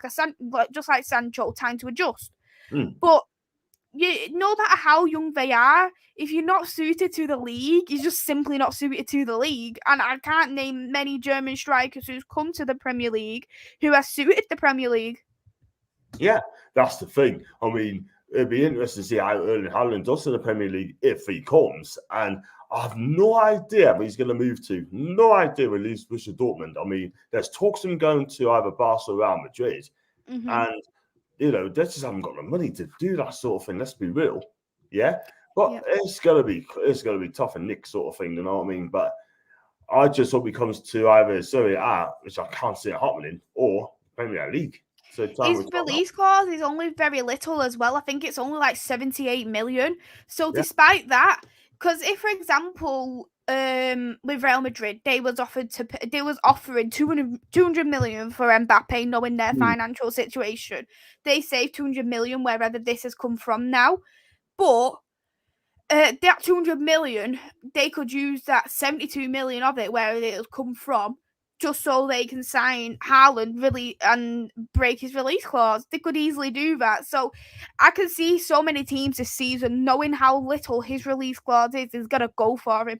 like Sancho, time to adjust. But no matter how young they are, if you're not suited to the league, you're just simply not suited to the league. And I can't name many German strikers who's come to the Premier League who are suited the Premier League. Yeah, that's the thing. I mean, it'd be interesting to see how Erling Haaland does in the Premier League if he comes. And I have no idea where he's going to move to. No idea where he leaves Borussia Dortmund. I mean, there's talks of him going to either Barcelona or Real Madrid. Mm-hmm. And, you know, they just haven't got the money to do that sort of thing. Let's be real. Yeah. But it's gonna be tough and Nick sort of thing, you know what I mean? But I just hope he comes to either Serie A, which I can't see it happening, or Premier League. So his release clause is only very little as well. I think it's only like 78 million. So despite that, because if, for example, with Real Madrid, they was offering 200 million for Mbappe, knowing their financial situation. They saved 200 million wherever this has come from now. But that 200 million, they could use that 72 million of it, where it'll come from, just so they can sign Haaland really and break his release clause. They could easily do that. So I can see so many teams this season, knowing how little his release clause is going to go for him.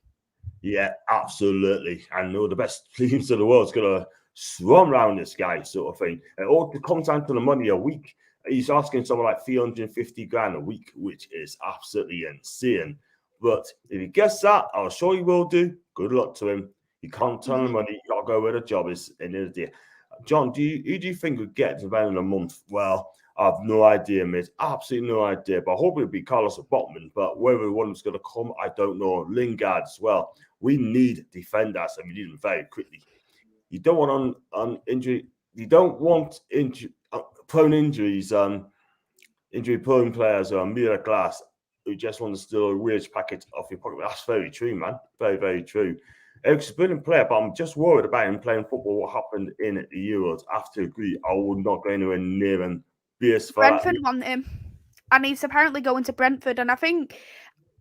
Yeah, absolutely. And all the best teams in the world is going to swarm around this guy sort of thing. It all comes down to the money a week. He's asking someone like 350 grand a week, which is absolutely insane. But if he gets that, I'm sure he will do. Good luck to him. You can't turn the money. You got to go where the job is in the day. John, who do you think would get to about in a month? Well, I have no idea, mate. Absolutely no idea. But I hope it'll be Carlos or Botman. But whether one is going to come, I don't know. Lingard as well. We need defenders, and we need them very quickly. You don't want on injury. You don't want prone injuries. Injury-prone players are middle class who just want to steal a wage packet off your pocket. That's very true, man. Very, very true. Eric's a brilliant player, but I'm just worried about him playing football. What happened in the Euros? I have to agree. I would not go anywhere near him. Brentford want him, and he's apparently going to Brentford. And I think,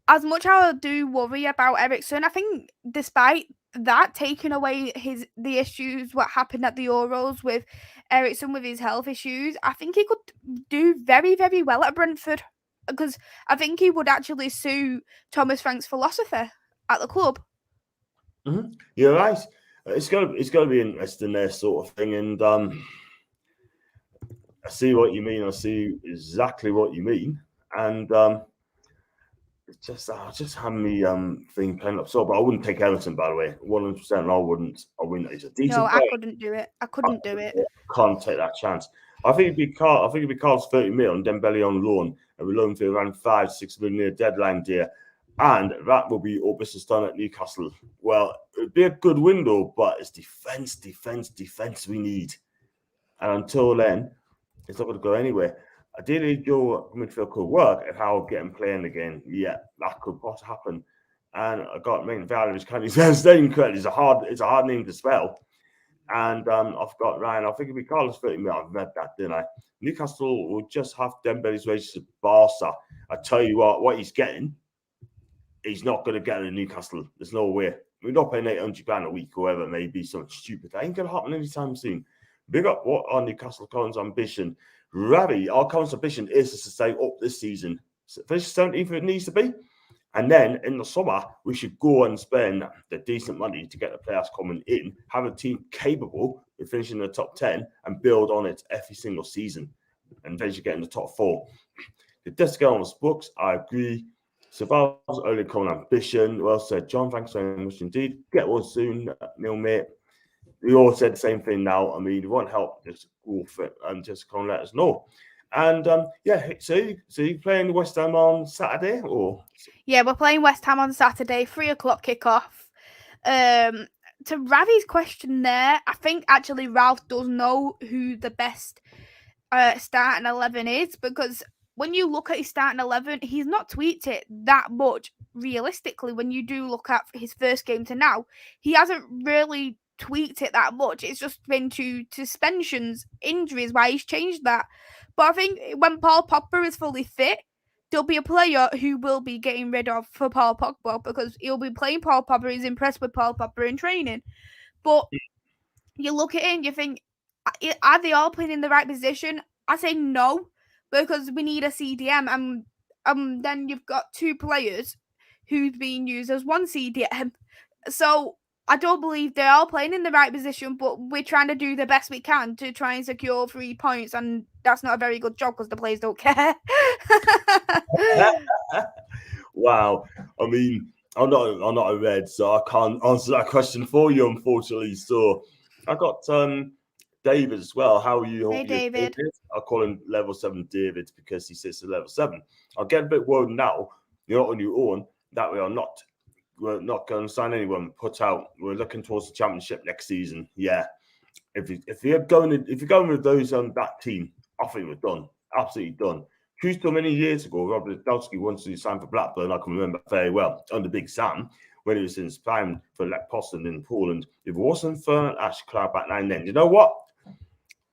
as much as I do worry about Eriksen, I think despite that, taking away the issues what happened at the Euros with Eriksen with his health issues, I think he could do very, very well at Brentford, because I think he would actually suit Thomas Frank's philosophy at the club. Mm-hmm. You're right. It's gonna be interesting there, sort of thing, and I see what you mean. I see exactly what you mean, and it's just had me thing playing up. So, but I wouldn't take Everton, by the way. 100%. I wouldn't. He's a decent. No, I couldn't do it. I couldn't do it. Can't take that chance. I think it'd be Carl's 30 million, Dembele on loan, and we loan for around 5-6 million near deadline day. And that will be all business done at Newcastle. Well, it'd be a good window, but it's defense we need. And until then, it's not going to go anywhere. Ideally, Joe midfield could work if Howard get him playing again. Yeah, that could possibly happen. And I got main value is kind of his name correctly. It's a hard name to spell. And I've got Ryan. I think it'd be Carlos 30 million. I've read that, didn't I? Newcastle will just have Dembele's wages to Barca. I tell you what he's getting. He's not going to get in Newcastle. There's no way. We're not paying 800 grand a week, or whatever it may be, something stupid. That ain't going to happen anytime soon. Big up what our Newcastle Collins ambition. Ravi, our Collins ambition is to stay up this season. Finish 17th if it needs to be. And then in the summer, we should go and spend the decent money to get the players coming in, have a team capable of finishing in the top 10 and build on it every single season. And eventually get in the top 4. It does go on his books. I agree. Survival's only common ambition. Well said, John. Thanks very much indeed. Get well soon, Neil, mate. We all said the same thing now. I mean, if you want help, just go for it and just come and let us know. And yeah, so you playing West Ham on Saturday or? Yeah, we're playing West Ham on Saturday, 3:00 kickoff. To Ravi's question there, I think actually Ralph does know who the best starting 11 is, because when you look at his starting 11, he's not tweaked it that much. Realistically, when you do look at his first game to now, he hasn't really tweaked it that much. It's just been to suspensions, injuries, why he's changed that. But I think when Paul Pogba is fully fit, there'll be a player who will be getting rid of for Paul Pogba, because he'll be playing Paul Pogba. He's impressed with Paul Pogba in training. But you look at it and you think, are they all playing in the right position? I say no, because we need a CDM, and then you've got two players who's being used as one CDM. So I don't believe they're all playing in the right position, but we're trying to do the best we can to try and secure 3 points, and that's not a very good job because the players don't care. Wow. I mean, I'm not a Red, so I can't answer that question for you, unfortunately. So I got David as well. How are you? Hey, David. I call him level 7 David because he sits at level 7. I'll get a bit worried now. You're not on your own. That we're not going to sign anyone. Put out. We're looking towards the championship next season. Yeah. If you're going with those on that team, I think we're done. Absolutely done. True to many years ago, Robert Dowski wanted to sign for Blackburn. I can remember very well under Big Sam when he was in his prime for Lech Poznan in Poland. If it wasn't for Ash Cloud back then, you know what?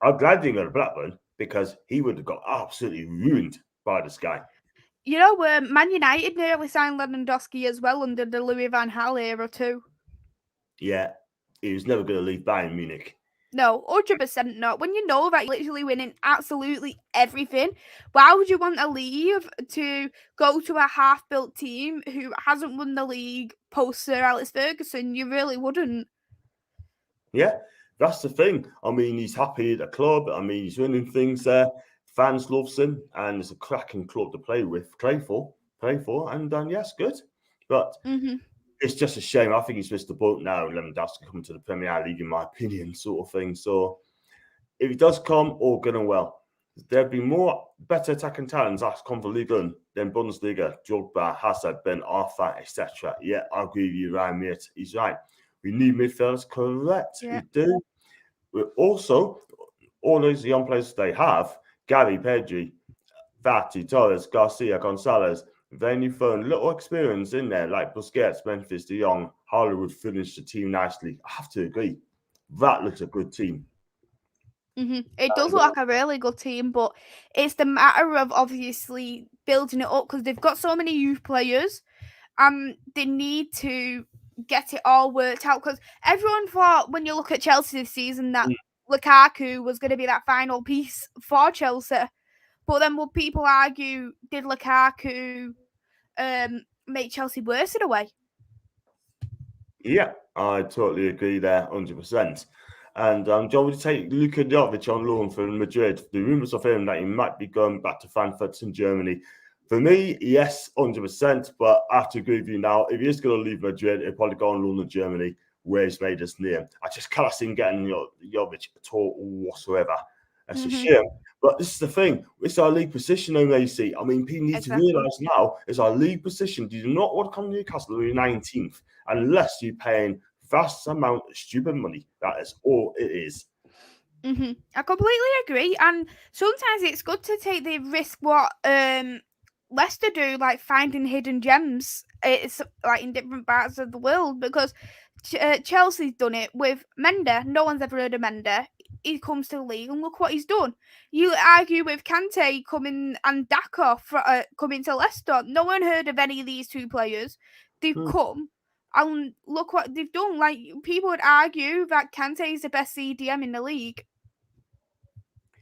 I'm glad he didn't go to Blackburn because he would have got absolutely ruined by this guy. You know, Man United nearly signed Lewandowski as well under the Louis van Gaal era too. Yeah, he was never going to leave Bayern Munich. No, 100% not. When you know that you're literally winning absolutely everything, why would you want to leave to go to a half-built team who hasn't won the league post Sir Alex Ferguson? You really wouldn't. Yeah, that's the thing. I mean, he's happy at the club. I mean, he's winning things there. Fans loves him, and it's a cracking club to play for, and yes, good. But it's just a shame. I think he's missed the boat now, and Lewandowski coming to the Premier League, in my opinion, sort of thing. So if he does come, all good and well. There'll be more better attacking talents that's come for Liga than Bundesliga, Drogba, Hazard, Ben Arfa, etc. Yeah, I agree with you, Ryan, mate. He's right. We need midfielders, correct? Yeah. We do. We're also, all those young players they have, Gary, Pedri, Fati, Torres, Garcia, Gonzalez, then you throw a little experience in there, like Busquets, Memphis, De Jong, Hollywood finished the team nicely. I have to agree. That looks a good team. It does look like a really good team, but it's the matter of obviously building it up because they've got so many youth players. They need to get it all worked out because everyone thought when you look at Chelsea this season that Lukaku was going to be that final piece for Chelsea. But then will people argue, did Lukaku make Chelsea worse in a way? Yeah, I totally agree there, 100%. And John, would you take Luka Jovic on loan from Madrid? The rumours of him that he might be going back to Frankfurt in Germany. For me, yes, 100%. But I have to agree with you now. If he is going to leave Madrid, he'll probably go on loan to Germany, where he's made his name. I just cannot see him getting Jovic at all whatsoever. That's a shame. But this is the thing. It's our league position, though, Macy. I mean, people need to realise now it's our league position. You do not want to come to Newcastle on the 19th unless you're paying vast amount of stupid money. That is all it is. I completely agree. And sometimes it's good to take the risk what Leicester do, like finding hidden gems. It's like in different parts of the world because Chelsea's done it with Mendes. No one's ever heard of Mendes. He comes to the league and look what he's done. You argue with Kante coming and Daka coming to Leicester. No one heard of any of these two players. They've come and look what they've done. Like people would argue that Kante is the best CDM in the league.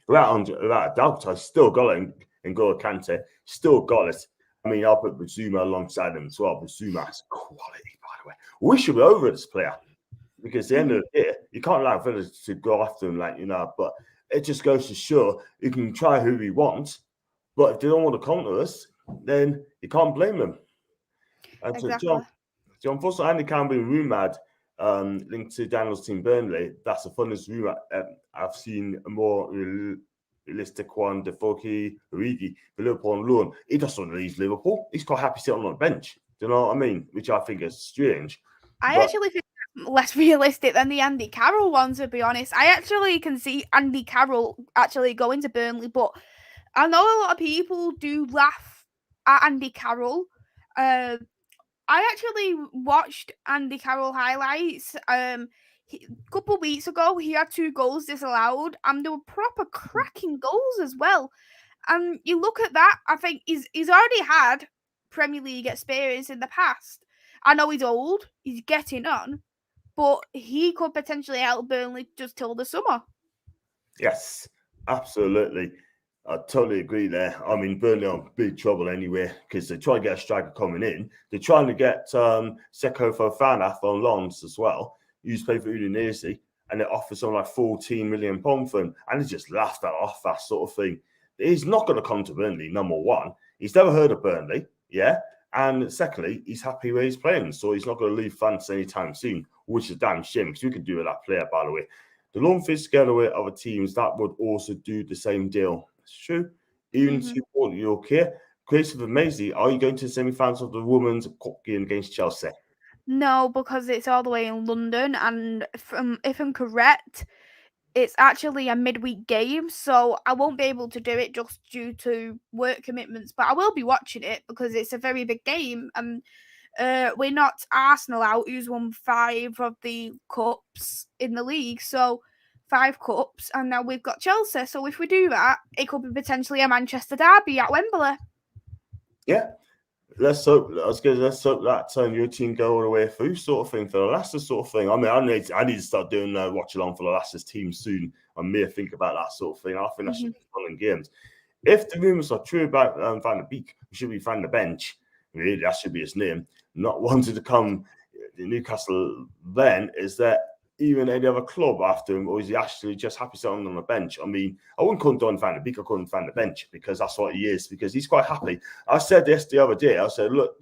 Without a doubt, I still got it in N'Golo Kante. Still got it. I mean, I'll put Bazuma alongside him as well. Bazuma's quality, by the way. We should be over this player because at the end of the year, you can't allow fellas to go after him, but it just goes to show you can try who you want, But if they don't want to come to us, then you can't blame them. And to Exactly. unfortunately, Andy Carroll being rumoured linked to Daniel's team Burnley, that's the funnest rumour I've seen. A more realistic one, Defoe Origi for Liverpool on loan. He doesn't want to leave Liverpool. He's quite happy sitting on the bench. Do you know what I mean? Which I think is strange. I But actually think that's less realistic than the Andy Carroll one, to be honest. I actually can see Andy Carroll actually going to Burnley, but I know a lot of people do laugh at Andy Carroll. I actually watched Andy Carroll highlights. A couple of weeks ago, he had 2 goals disallowed, and they were proper cracking goals as well. And you look at that, I think he's already had Premier League experience in the past. I know he's old, he's getting on, but he could potentially help Burnley just till the summer. yes, absolutely. I totally agree there. I mean, Burnley are in big trouble anyway because they try to get a striker coming in. They're trying to get Seko Fofana on loans as well. He used to play for Udinese, and they offer something like £14 million for him. And he just laughed that off, that sort of thing. He's not going to come to Burnley, number one. He's never heard of Burnley, yeah? And secondly, he's happy where he's playing, so he's not going to leave France anytime soon, which is a damn shame because we could do with that player, by the way. The long fish together with other teams that would also do the same deal. It's true. Even support you okay. Christopher Maisie, are you going to the semi-finals of the Women's Cup game against Chelsea? No, because it's all the way in London, and if I'm correct, it's actually a midweek game, so I won't be able to do it just due to work commitments. But I will be watching it because it's a very big game, and we're not Arsenal out, who's won 5 of the cups in the league, so 5 cups, and now we've got Chelsea. So if we do that, it could be potentially a Manchester derby at Wembley. Yeah. Let's hope. Let's hope that your team go all the way through, sort of thing, for the Leicester sort of thing. I mean, I need to start doing watch along for the Leicester's team soon. I may think about that sort of thing. I think that should be fun in games. If the rumours are true about Van der Beek, we should be Van the bench. Really, that should be his name. Not wanting to come to Newcastle. Then is there even any other club after him, or is he actually just happy sitting on the bench? I mean, I wouldn't call him Van der Beek, I call him Van the bench because that's what he is, because he's quite happy. I said this the other day. I said, look,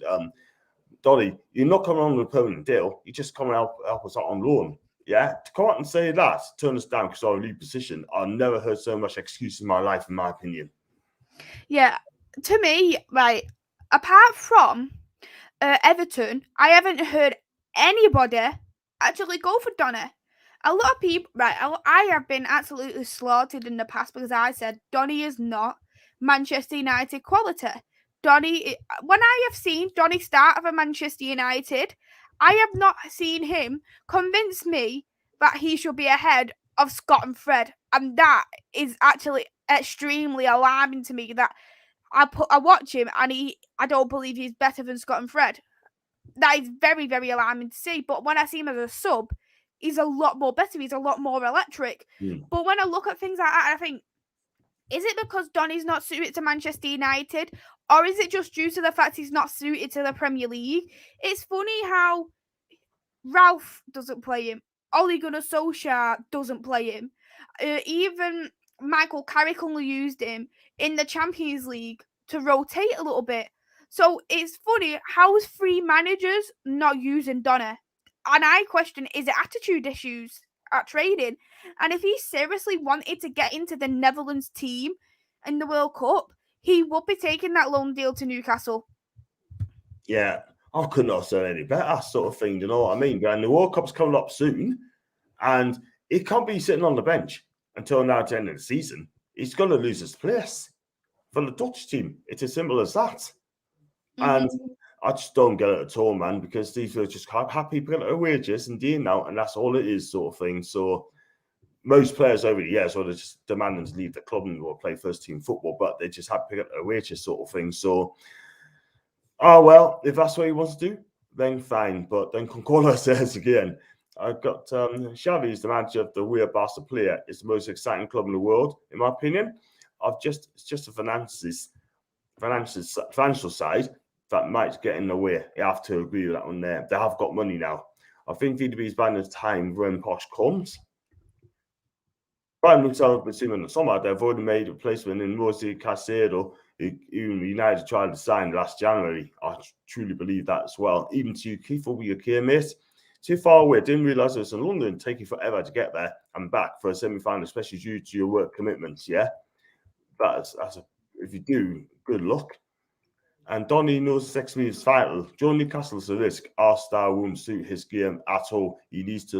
Dolly, you're not coming on with a permanent deal. You just come and help us out on loan. Yeah, to come out and say that, turn us down because our lead position, I've never heard so much excuse in my life, in my opinion. Yeah, to me, right, apart from Everton, I haven't heard anybody actually go for Donny. A lot of people, right, I have been absolutely slaughtered in the past because I said Donny is not Manchester United quality. Donny, when I have seen Donny start for Manchester United, I have not seen him convince me that he should be ahead of Scott and Fred. And that is actually extremely alarming to me, that I watch him and I don't believe he's better than Scott and Fred. That is very, very alarming to see. But when I see him as a sub, he's a lot more better. He's a lot more electric. But when I look at things like that, I think, is it because Donny's not suited to Manchester United? Or is it just due to the fact he's not suited to the Premier League? It's funny how Ralph doesn't play him. Ole Gunnar Solskjaer doesn't play him. Even Michael Carrick only used him in the Champions League to rotate a little bit. So it's funny, how is 3 managers not using Donny? And I question, is it attitude issues at trading? And if he seriously wanted to get into the Netherlands team in the World Cup, he would be taking that loan deal to Newcastle. Yeah, I couldn't have said any better, sort of thing. You know what I mean? And the World Cup's coming up soon, and he can't be sitting on the bench until now to the end of the season. He's going to lose his place for the Dutch team. It's as simple as that. And I just don't get it at all, man, because these are just happy picking their wages and dealing out, and that's all it is, sort of thing. So most players over the years are just demanding to leave the club and go play first team football, but they just have to pick up their wages, sort of thing. So, oh well, if that's what he wants to do, then fine. But then Concordo says again, I've got Xavi is the manager of the Weird Barca player. It's the most exciting club in the world, in my opinion. It's just the financial side that might get in the way. You have to agree with that one there. They have got money now. I think VDB is buying the time when Posh comes. Brian looks out the team in the summer. They've already made a replacement in Rosie Caicedo, United tried to sign last January. I truly believe that as well. Even to Keith will be your key mate. Too far away. Didn't realise it was in London. Taking forever to get there and back for a semi-final, especially due to your work commitments. Yeah, if you do, good luck. And Donny knows the sex is vital. Join Newcastle is a risk. Our style won't suit his game at all. He needs to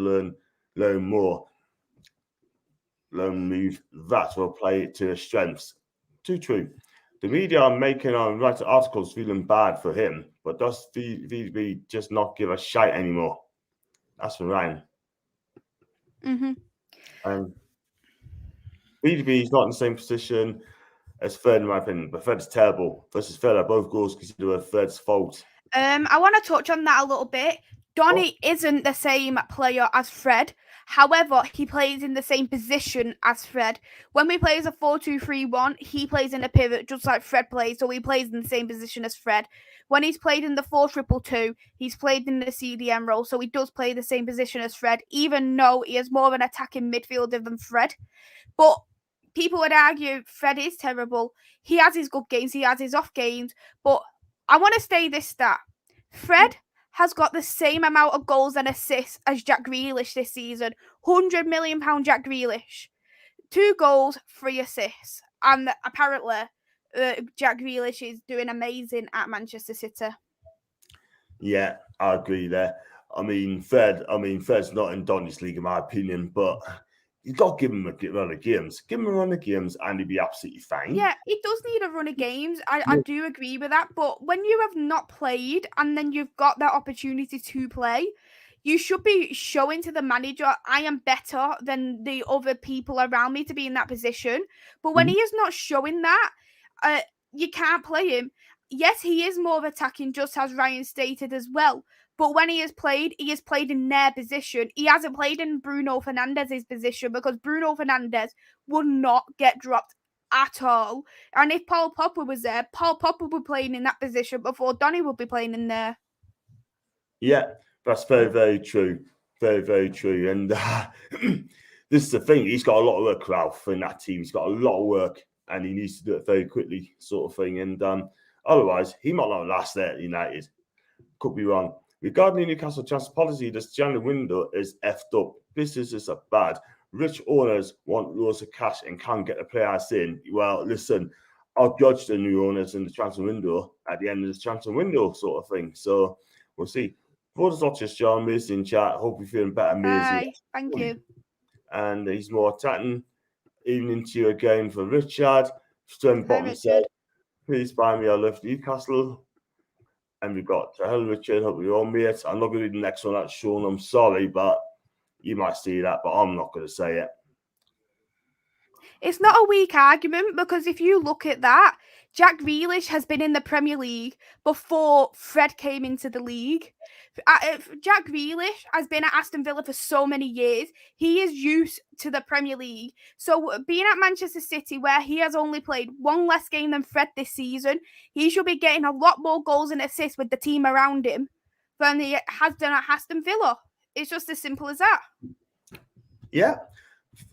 learn more. Learn move that will play to his strengths. Too true. The media are making writing articles feeling bad for him, but does VB just not give a shite anymore? That's from Ryan. And VB is not in the same position as Fred, in my opinion, but Fred's terrible. Versus Fred, both goals considered Fred's fault. I want to touch on that a little bit. Donny isn't the same player as Fred. However, he plays in the same position as Fred. When we play as a 4-2-3-1, he plays in a pivot just like Fred plays, so he plays in the same position as Fred. When he's played in the 4-2-2, he's played in the CDM role, so he does play the same position as Fred, even though he is more of an attacking midfielder than Fred. But people would argue Fred is terrible. He has his good games, he has his off games, but I want to say this stat. Fred has got the same amount of goals and assists as Jack Grealish this season. £100 million Jack Grealish. 2 goals, 3 assists. And apparently, Jack Grealish is doing amazing at Manchester City. Yeah, I agree there. Fred's not in Donny's league, in my opinion, but you've got to give him a run of games. Give him a run of games and he'll be absolutely fine. Yeah, he does need a run of games. I do agree with that. But when you have not played and then you've got that opportunity to play, you should be showing to the manager, I am better than the other people around me to be in that position. But when he is not showing that, you can't play him. Yes, he is more attacking, just as Ryan stated as well. But when he has played in their position. He hasn't played in Bruno Fernandes's position because Bruno Fernandes would not get dropped at all. And if Paul Pogba was there, Paul Pogba would be playing in that position before Donny would be playing in there. Yeah, that's very, very true. Very, very true. And this is the thing. He's got a lot of work, Ralph, in that team. He's got a lot of work and he needs to do it very quickly, sort of thing. And otherwise, he might not last there at United. Could be wrong. Regarding the Newcastle transfer policy, this January window is effed up. Businesses are bad. Rich owners want loads of cash and can't get the players in. Well, listen, I'll judge the new owners in the transfer window at the end of the transfer window, sort of thing. So we'll see. For the Dodgers, John Mason in chat. Hope you're feeling better, Mason. Hi, thank you. And he's more attacking. Evening to you again for Richard. Stern Bottom said, please buy me a lift Newcastle. And we've got hello Richard, hope you're on, mate. I'm not going to read the next one that's Sean. I'm sorry, but you might see that, but I'm not going to say it. It's not a weak argument because if you look at that, Jack Grealish has been in the Premier League before Fred came into the league. Jack Grealish has been at Aston Villa for so many years. He is used to the Premier League. So being at Manchester City, where he has only played 1 less game than Fred this season, he should be getting a lot more goals and assists with the team around him than he has done at Aston Villa. It's just as simple as that. Yeah,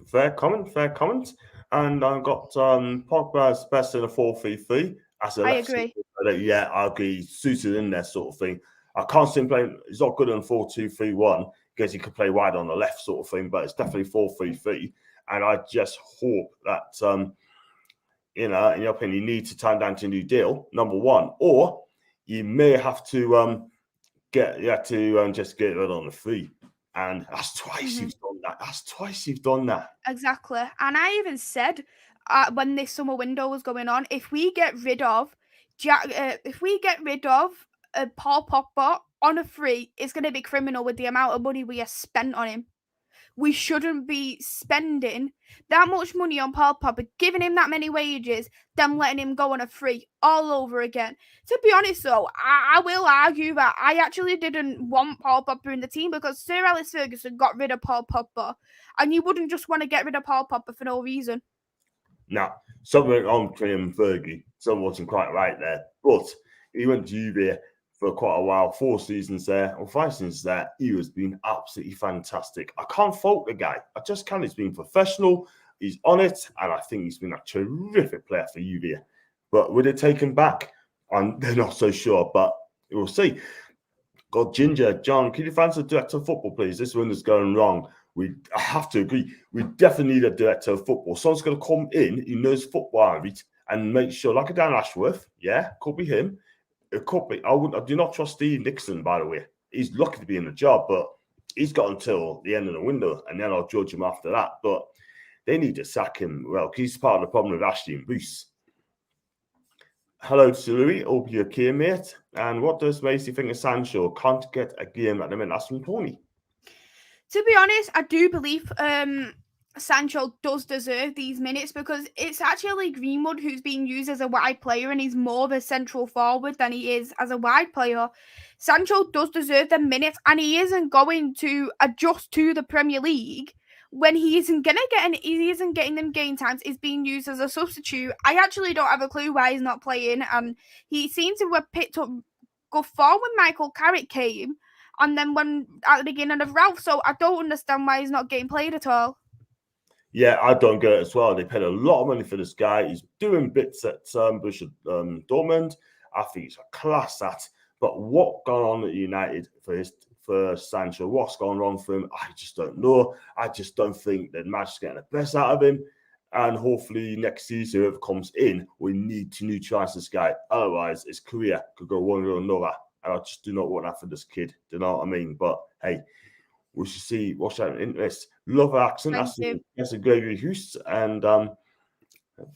fair comment. And I've got Pogba's best in a 4-3-3. I agree. Yeah, I agree. Suited in there, sort of thing. I can't see him playing. He's not good in 4-2-3-1 because he could play wide on the left, sort of thing. But it's definitely 4-3-3. And I just hope that in your opinion, you need to turn down to a new deal. Number one, or you may have to just get rid on the free. And that's twice you've done that. That's twice you've done that. Exactly. And I even said when this summer window was going on, if we get rid of Paul Pogba on a free, it's going to be criminal with the amount of money we have spent on him. We shouldn't be spending that much money on Paul Pogba, giving him that many wages, then letting him go on a free all over again. To be honest, though, I will argue that I actually didn't want Paul Pogba in the team because Sir Alex Ferguson got rid of Paul Pogba, and you wouldn't just want to get rid of Paul Pogba for no reason. No, something on Graham Fergie. Something wasn't quite right there, but he went to Juve for quite a while, 4 seasons there, or 5 seasons there. He has been absolutely fantastic. I can't fault the guy. I just can't. He's been professional. He's on it. And I think he's been a terrific player for Juve. But would it take him back? They're not so sure, but we'll see. Got Ginger, John, can you fancy a director of football, please? This one is going wrong. I have to agree. We definitely need a director of football. Someone's going to come in who knows football, right, and make sure, like a Dan Ashworth, yeah, could be him. It could be. I do not trust Steve Nixon, by the way. He's lucky to be in the job, but he's got until the end of the window, and then I'll judge him after that. But they need to sack him. Well, he's part of the problem with Ashley and Bruce. Hello to Louis, hope you're okay, mate. And what does Macy think of Sancho? Can't get a game at the minute. That's from Tony. To be honest, I do believe Sancho does deserve these minutes because it's actually Greenwood who's being used as a wide player and he's more of a central forward than he is as a wide player. Sancho does deserve the minutes and he isn't going to adjust to the Premier League when he isn't getting them game times. He's being used as a substitute. I actually don't have a clue why he's not playing, and he seems to have picked up good form when Michael Carrick came. And then when at the beginning of Ralph, so I don't understand why he's not getting played at all. Yeah, I don't get it as well. They paid a lot of money for this guy. He's doing bits at Borussia Dortmund. I think he's a class at. But what gone on at United for Sancho? What's gone wrong for him? I just don't know. I just don't think that Match is getting the best out of him. And hopefully next season, whoever comes in, we need to neutralise this guy. Otherwise, his career could go one way or another. And I just do not want that for this kid. Do you know what I mean? But hey, we should see what's out of interest. Love her accent. That's a Gregory Hughes. And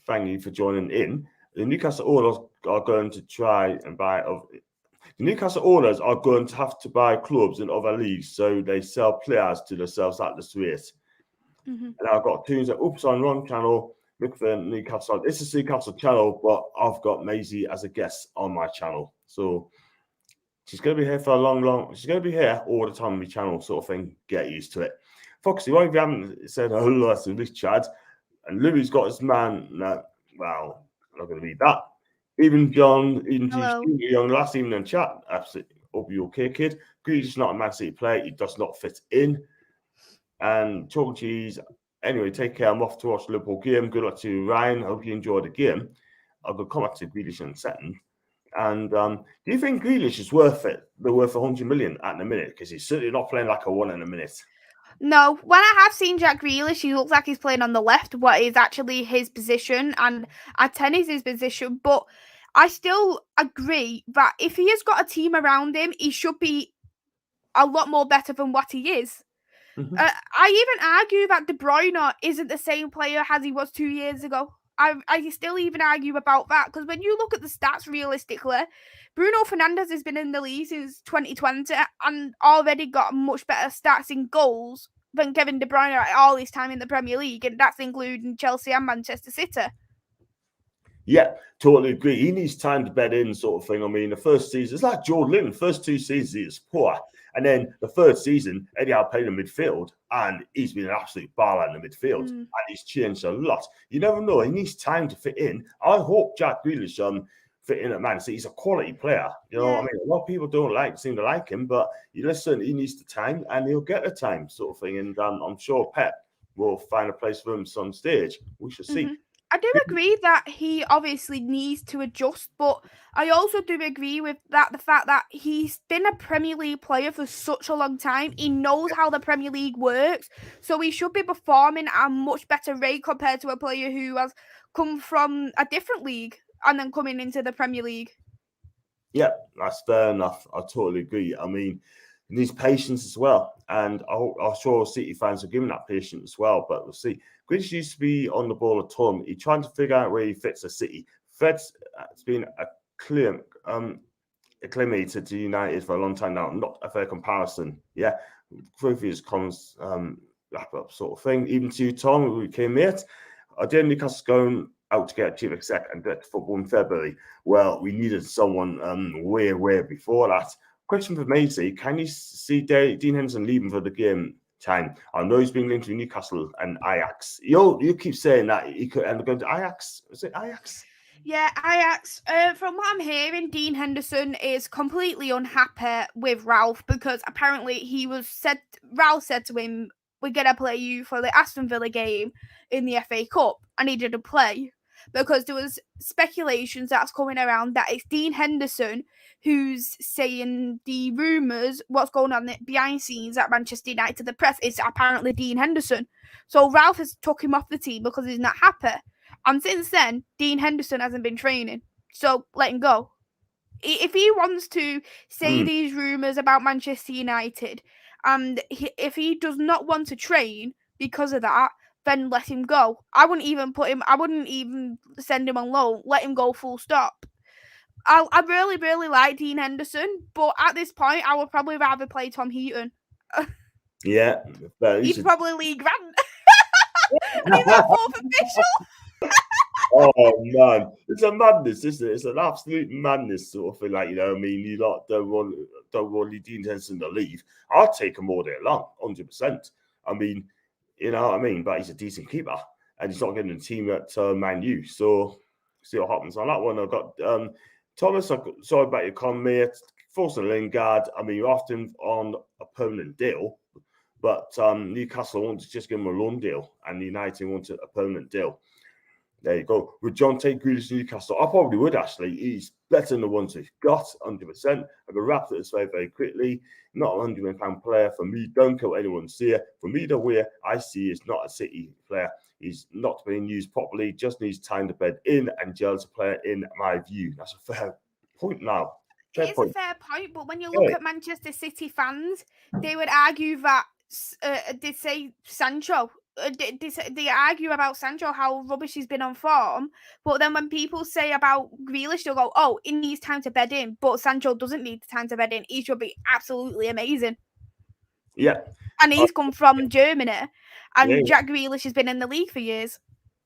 thank you for joining in. The Newcastle owners are going to try and buy. The Newcastle owners are going to have to buy clubs in other leagues, so they sell players to themselves at this rate. Mm-hmm. And I've got tunes that oops on wrong channel. Look for Newcastle. It's a Newcastle channel, but I've got Maisie as a guest on my channel, so she's going to be here for a long. She's going to be here all the time on my channel, sort of thing. Get used to it. Foxy, why have you haven't said hello? That's a rich Chad. And Louis got his man. No, well, I'm not going to read that. Even John, young last evening in chat. Absolutely. Hope you're okay, kid. Grealish is not a Man City player. He does not fit in. And chalk cheese. Anyway, take care. I'm off to watch the Liverpool game. Good luck to Ryan. Hope you enjoyed the game. I'll go come back to Grealish in a second. And do you think Grealish is worth it? They're worth 100 million at the minute because he's certainly not playing like a one in a minute. No, when I have seen Jack Grealish, he looks like he's playing on the left, what is actually his position, and at 10 is his position. But I still agree that if he has got a team around him, he should be a lot more better than what he is. Mm-hmm. I even argue that De Bruyne isn't the same player as he was 2 years ago. I still even argue about that because when you look at the stats realistically, Bruno Fernandes has been in the league since 2020 and already got much better stats in goals than Kevin De Bruyne at all his time in the Premier League, and that's including Chelsea and Manchester City. Yeah, totally agree. He needs time to bed in, sort of thing. I mean, the first season, it's like Jordan Linton. First 2 seasons, he was poor. And then the third season, Eddie Howe played in midfield, and he's been an absolute baller in the midfield. And he's changed a lot. You never know. He needs time to fit in. I hope Jack Grealish fit in at Man City. He's a quality player. You know, I mean, a lot of people don't seem to like him, but you listen, he needs the time, and he'll get the time, sort of thing. And I'm sure Pep will find a place for him some stage. We shall see. I do agree that he obviously needs to adjust, but I also do agree with the fact that he's been a Premier League player for such a long time. He knows how the Premier League works, so he should be performing at a much better rate compared to a player who has come from a different league and then coming into the Premier League. Yeah, that's fair enough. I totally agree. I mean, he needs patience as well, and I'm sure City fans are giving that patience as well, but we'll see. Grealish used to be on the ball a ton. He's trying to figure out where he fits at City. Fred's been acclimated to United for a long time now. Not a fair comparison. Yeah, Kofi's comes wrap up sort of thing. Even to you, Tom, who came mate. I did Newcastle going out to get a chief exec and direct football in February. Well, we needed someone way before that. Question for Macy: can you see Dean Henderson leaving for the game time? I know he's been linked to Newcastle and Ajax. You keep saying that he could end up going to Ajax. Is it Ajax? Yeah, Ajax. From what I'm hearing, Dean Henderson is completely unhappy with Ralph because apparently Ralph said to him, "We're gonna play you for the Aston Villa game in the FA Cup," and he didn't play. because there was speculations that's coming around that it's Dean Henderson who's saying the rumours, what's going on behind scenes at Manchester United to the press is apparently Dean Henderson. So Ralph has took him off the team because he's not happy. And since then, Dean Henderson hasn't been training. So let him go. If he wants to say these rumours about Manchester United, and if he does not want to train because of that, then let him go. I wouldn't even send him on loan. Let him go full stop. I really, really like Dean Henderson, but at this point, I would probably rather play Tom Heaton. Yeah. He's probably Lee Grant. And he's our fourth official. Oh man, it's a madness, isn't it? It's an absolute madness sort of thing. Like, I mean, you lot don't want Dean Henderson to leave. I'll take him all day long, 100%. I mean, you know what I mean? But he's a decent keeper, and he's not getting the team at Man U. So see what happens on that one. I've got Thomas. Sorry about your comment. Forster Lingard. I mean, you're often on a permanent deal, but Newcastle wanted to just give him a loan deal, and United wanted a permanent deal. There you go. Would John take Grealish to Newcastle? I probably would, actually. He's better than the ones we've got, 100%. I can wrap this very, very quickly. Not a £100 million player. For me, don't kill anyone's here. For me, the way I see is not a City player. He's not being used properly. Just needs time to bed in and gel as a player, in my view. That's a fair point now. It is a fair point, but when you look at Manchester City fans, they would argue that they say Sancho. They argue about Sancho, how rubbish he's been on form, but then when people say about Grealish, they'll go, "Oh, he needs time to bed in," but Sancho doesn't need time to bed in. He should be absolutely amazing. Yeah, and he's come from Germany, and Jack Grealish has been in the league for years.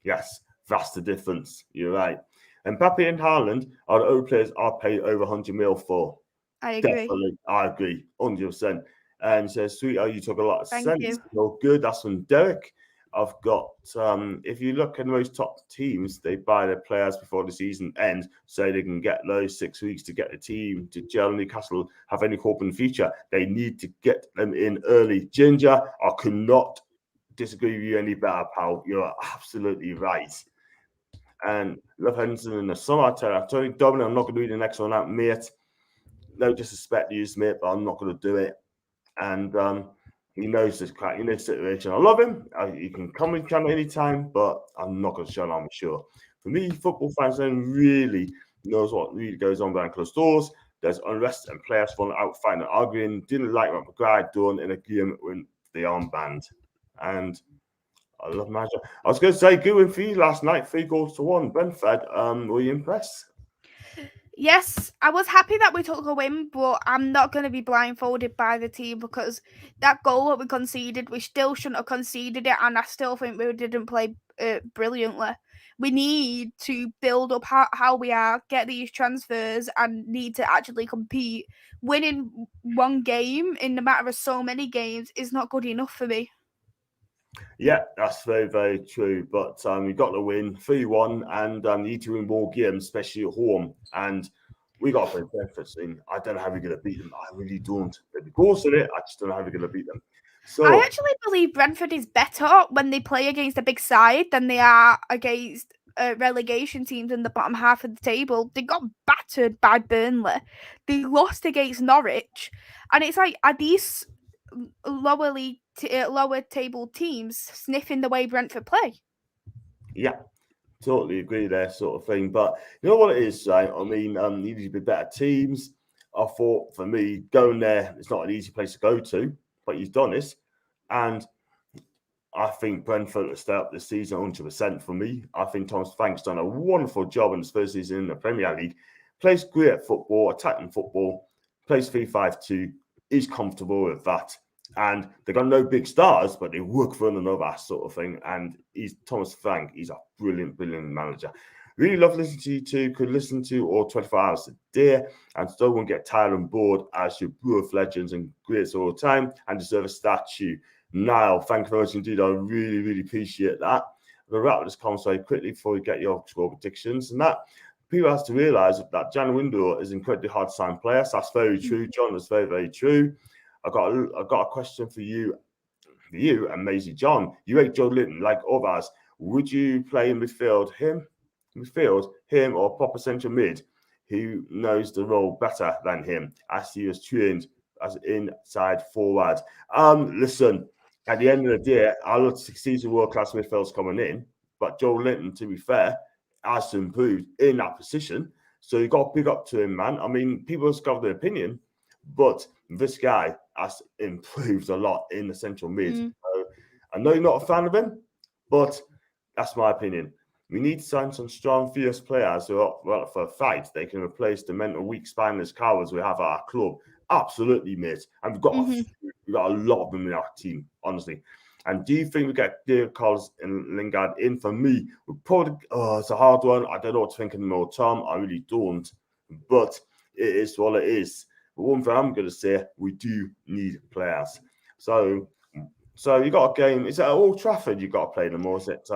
Yes, that's the difference. You're right. And Mbappe and Haaland are the only players I'll pay over 100 mil for. I agree. Definitely, I agree, 100%. And he says, "Sweet, you took a lot of Thank sense. you. You're good." That's from Derek. I've got, if you look at most top teams, they buy their players before the season ends so they can get those 6 weeks to get the team to gel. Newcastle have any hope in the future. They need to get them in early. Ginger, I could not disagree with you any better, pal. You're absolutely right. And Love Henderson in the summer, I tell you, Tony Dublin, I'm not going to read the next one out, mate. No disrespect to you, mate, but I'm not going to do it. And he knows this crack. He knows the situation. I love him. He can come and channel anytime, but I'm not going to show him, I'm sure. For me, football fans don't really knows what really goes on behind closed doors. There's unrest and players falling out, fighting and arguing. Didn't like what McGrath done in a game with the armband. And I love Magic. I was going to say, good win for you last night, 3-1. Brentford, were you impressed? Yes, I was happy that we took a win, but I'm not going to be blindfolded by the team because that goal that we conceded, we still shouldn't have conceded it, and I still think we didn't play brilliantly. We need to build up how we are, get these transfers, and need to actually compete. Winning one game in the matter of so many games is not good enough for me. Yeah, that's very, very true. But we got the win, 3-1, and need to win more games, especially at home. And we got to play Brentford soon. I don't know how we're going to beat them. I really don't. They'll be close in it. I just don't know how we're going to beat them. So I actually believe Brentford is better when they play against a big side than they are against relegation teams in the bottom half of the table. They got battered by Burnley. They lost against Norwich. And it's like, are these lower table teams sniffing the way Brentford play? Yeah, totally agree there, sort of thing. But you know what it is, right? I mean, you need to be better teams. I thought for me, going there, it's not an easy place to go to, but he's done this. And I think Brentford will stay up this season 100% for me. I think Thomas Frank's done a wonderful job in his first season in the Premier League. Plays great football, attacking football, plays 3-5-2. He's comfortable with that. And they've got no big stars, but they work for one another, sort of thing. And he's Thomas Frank. He's a brilliant, brilliant manager. Really love listening to you two. Could listen to all 24 hours a day and still won't get tired and bored as you're both legends and greats all the time and deserve a statue. Niall, thank you very much indeed. I really, really appreciate that. I'm going to wrap this conversation quickly before we get your score predictions. And that people have to realise that Jan Window is incredibly hard to sign players. That's very true, John. That's very, very true. I've got a question for you and Maisie John. You hate Joe Linton like others. Would you play in midfield him midfield, him or a proper central mid who knows the role better than him as he was trained as inside forward. Listen, at the end of the day, I love to see some world-class midfielders coming in, but Joe Linton, to be fair, has improved in that position. So you got to pick up to him, man. I mean, people have got their opinion, but this guy has improved a lot in the central mid. So I know you're not a fan of him, but that's my opinion. We need to sign some strong, fierce players who are well for a fight. They can replace the mental weak, spineless cowards we have at our club. Absolutely, mate. And we've got a lot of them in our team, honestly. And do you think we get David Collins and Lingard in? For me, we probably it's a hard one. I don't know what to think anymore, Tom. I really don't. But it is what it is. But one thing I'm going to say, we do need players. So you got a game. Is it at Old Trafford you got to play them, or is it?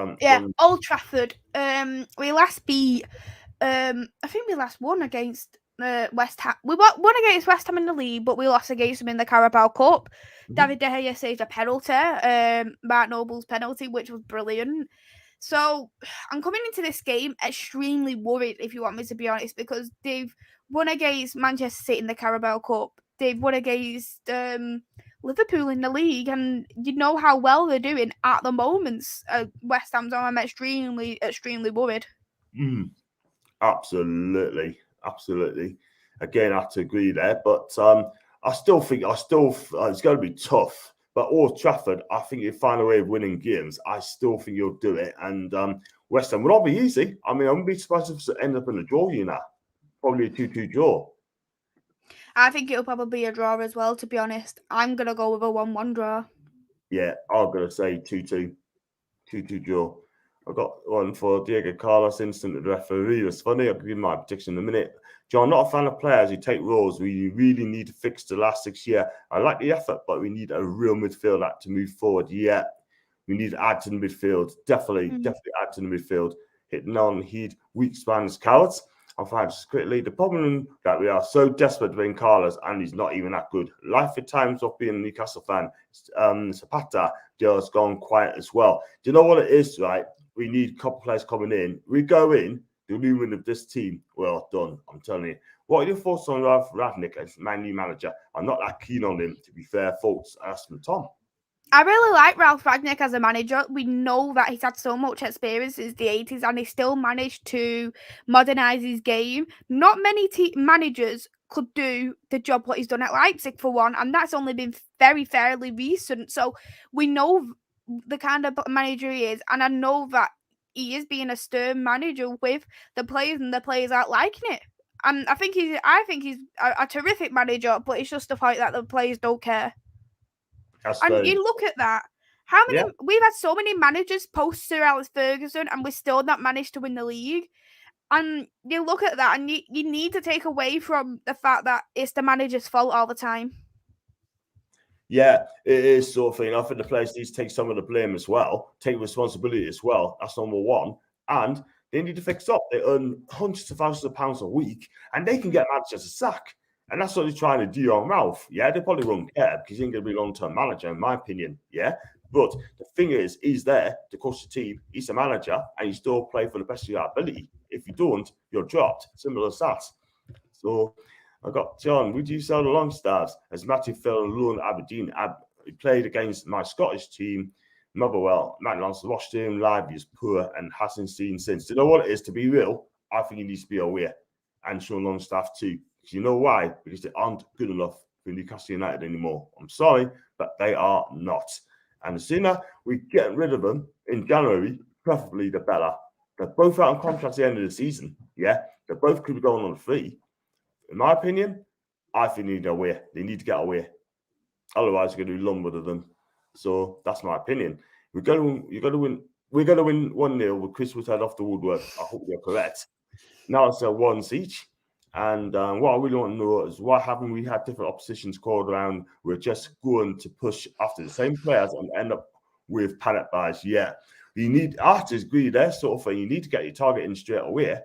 Old Trafford. We last beat. I think we last won against West Ham. We won against West Ham in the league, but we lost against them in the Carabao Cup. David De Gea saved a penalty, Mark Noble's penalty, which was brilliant. So I'm coming into this game extremely worried, if you want me to be honest, because they've won against Manchester City in the Carabao Cup. They've won against Liverpool in the league, and you know how well they're doing at the moment. West Ham's on. I'm extremely worried. Absolutely. Again, I have to agree there, but I still think it's going to be tough. But Old Trafford, I think you find a way of winning games. I still think you'll do it, and West Ham will not be easy. I mean, I wouldn't be surprised if it end up in a draw. Probably a 2-2 draw. I think it'll probably be a draw as well, to be honest. I'm going to go with a 1-1 draw. Yeah, I'm going to say 2-2. 2-2 draw. I got one for Diego Carlos, instant referee. It's funny. I'll give you my prediction in a minute. John, not a fan of players who take roles. We really need to fix the last 6 years. I like the effort, but we need a real midfielder to move forward. Yeah, we need to add to the midfield. Definitely add to the midfield. Hitting on heat, weak spans, cowards. I'll find just quickly the problem that we are so desperate to bring Carlos, and he's not even that good. Life at times of being a Newcastle fan. Zapata just gone quiet as well. Do you know what it is, right? We need a couple players coming in. We go in, the lumen of this team, well done, I'm telling you. What are your thoughts on Ralph Rangnick as my new manager? I'm not that keen on him, to be fair, folks. Ask from Tom. I really like Ralph Rangnick as a manager. We know that he's had so much experience since the 80s and he still managed to modernise his game. Not many managers could do the job what he's done at Leipzig, for one, and that's only been very fairly recent. So we know the kind of manager he is, and I know that he is being a stern manager with the players, and the players aren't liking it. And I think he's a terrific manager, but it's just the fact that the players don't care. And you look at that. How many we've had so many managers post Sir Alex Ferguson and we still not managed to win the league. And you look at that and you need to take away from the fact that it's the manager's fault all the time. Yeah, it is sort of thing. I think the players need to take some of the blame as well, take responsibility as well. That's number one. And they need to fix up. They earn hundreds of thousands of pounds a week and they can get managers to sack. And that's what they're trying to do on Ralph. Yeah, they probably won't care because he ain't going to be a long-term manager, in my opinion. Yeah, but the thing is, he's there to coach the team. He's a manager, and you still play for the best of your ability. If you don't, you're dropped. Simple as that. So I got John. Would you sell the long stars as Matthew fell alone at Aberdeen? He played against my Scottish team. Motherwell. Matt Lance watched him live. He's poor and hasn't seen since. Do you know what it is? To be real, I think he needs to be aware and show Longstaff too. You know why? Because they aren't good enough for Newcastle United anymore. I'm sorry, but they are not. And the sooner we get rid of them in January, preferably the better. They're both out on contract at the end of the season. Yeah, they both could be going on free. In my opinion, I think they need away. They need to get away. Otherwise, you're going to be lumbered with them. So that's my opinion. We're going to win 1-0 with Chris Woodhead off the woodwork. I hope you're correct. Now it's a ones each. And what I really want to know is why haven't we had different oppositions called around? We're just going to push after the same players and end up with panic buys. Yeah, you need. I have to agree there, sort of thing. You need to get your target in straight away,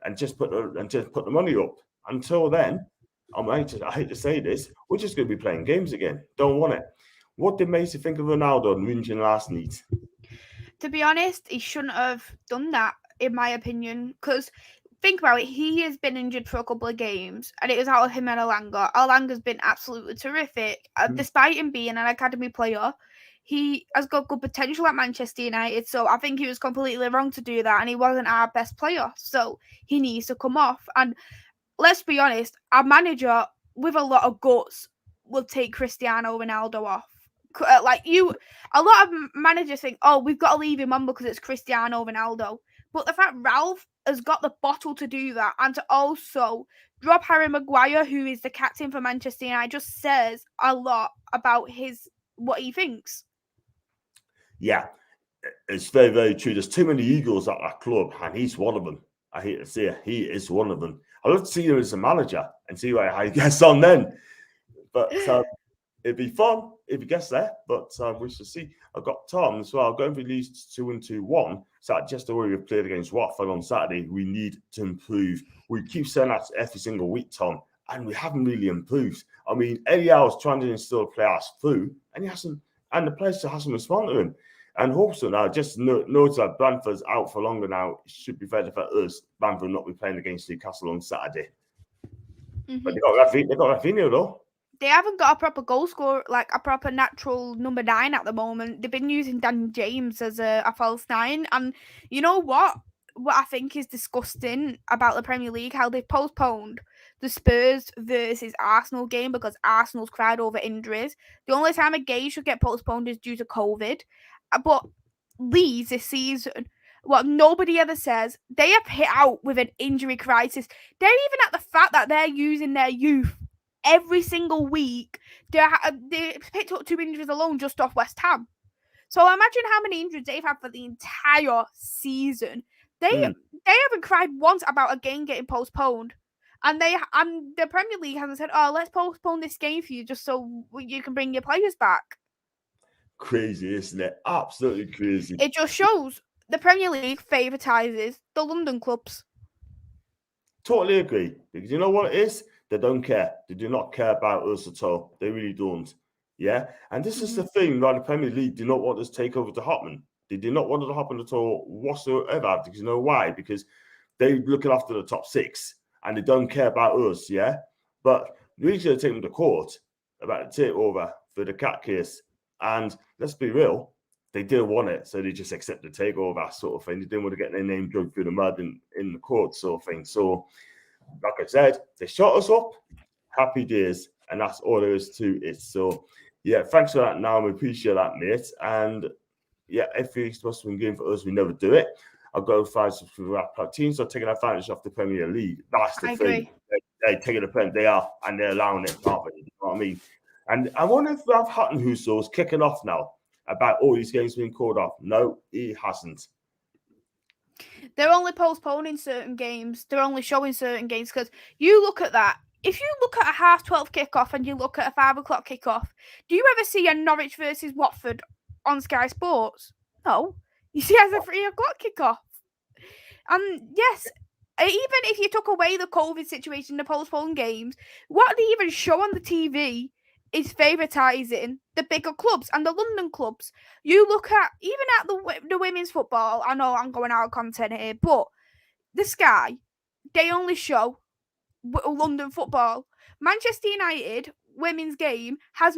and just put the money up. Until then, I hate to say this, we're just going to be playing games again. Don't want it. What did Macy think of Ronaldo and whinging last night? To be honest, he shouldn't have done that. in my opinion, because think about it, he has been injured for a couple of games, and it was out of him and Alanga. Alanga's been absolutely terrific. Despite him being an academy player, he has got good potential at Manchester United, so I think he was completely wrong to do that, and he wasn't our best player, so he needs to come off. And let's be honest, our manager with a lot of guts will take Cristiano Ronaldo off. A lot of managers think, oh, we've got to leave him on because it's Cristiano Ronaldo. But the fact Ralph has got the bottle to do that, and to also drop Harry Maguire, who is the captain for Manchester United, just says a lot about what he thinks. Yeah, it's very, very true. There's too many egos at that club, and he's one of them. I hate to say it, he is one of them. I'd love to see him as a manager and see how he gets on then. But it'd be fun if he gets there, but we shall see. I've got Tom as well. Going for Leeds 2-1. So just the way we've played against Watford on Saturday, we need to improve. We keep saying that every single week, Tom, and we haven't really improved. I mean, Eddie Howe's trying to instill players through, and he hasn't, and the players hasn't responded to him. And also now, just note that Bamford's out for longer now. It should be fair for us. Bamford will not be playing against Newcastle on Saturday. Mm-hmm. But they got Rafinha though. They haven't got a proper goal scorer, like a proper natural number 9 at the moment. They've been using Dan James as a false 9. And you know what? What I think is disgusting about the Premier League, how they've postponed the Spurs versus Arsenal game because Arsenal's cried over injuries. The only time a game should get postponed is due to COVID. But Leeds this season, what nobody ever says, they have hit out with an injury crisis. They're even at the fact that they're using their youth every single week. They picked up 2 injuries alone just off West Ham. So imagine how many injuries they've had for the entire season. They haven't cried once about a game getting postponed. And the Premier League hasn't said, oh, let's postpone this game for you just so you can bring your players back. Crazy, isn't it? Absolutely crazy. It just shows the Premier League favouritisers the London clubs. Totally agree. Because you know what it is? They don't care. They do not care about us at all. They really don't. Yeah? And this is the thing, right? The Premier League do not want this takeover to happen. They do not want it to happen at all whatsoever. Because you know why? Because they're looking after the top 6 and they don't care about us, yeah? But we should take them to court about the takeover for the cat case. And let's be real, they didn't want it, so they just accepted the takeover sort of thing. They didn't want to get their name dragged through the mud in the court sort of thing. So, like I said, they shot us up. Happy days, and that's all there is to it. So, yeah, thanks for that, Now we appreciate that, mate. And yeah, if you're supposed to win game for us, we never do it. I'll go find some teams are taking advantage of the Premier League. That's the thing. They're taking advantage. They are, and they're allowing it. You know what I mean? And I wonder if Ralph Huttonhuso's kicking off now about all these games being called off. No, he hasn't. They're only postponing certain games. They're only showing certain games because you look at that. If you look at a 12:30 kickoff and you look at a 5 o'clock kickoff, do you ever see a Norwich versus Watford on Sky Sports? No. You see it as a 3 o'clock kickoff. And yes, even if you took away the COVID situation, the postponed games, what they even show on the TV is favouritising the bigger clubs and the London clubs. You look at, even at the women's football, I know I'm going out of content here, but the Sky, they only show London football. Manchester United women's game has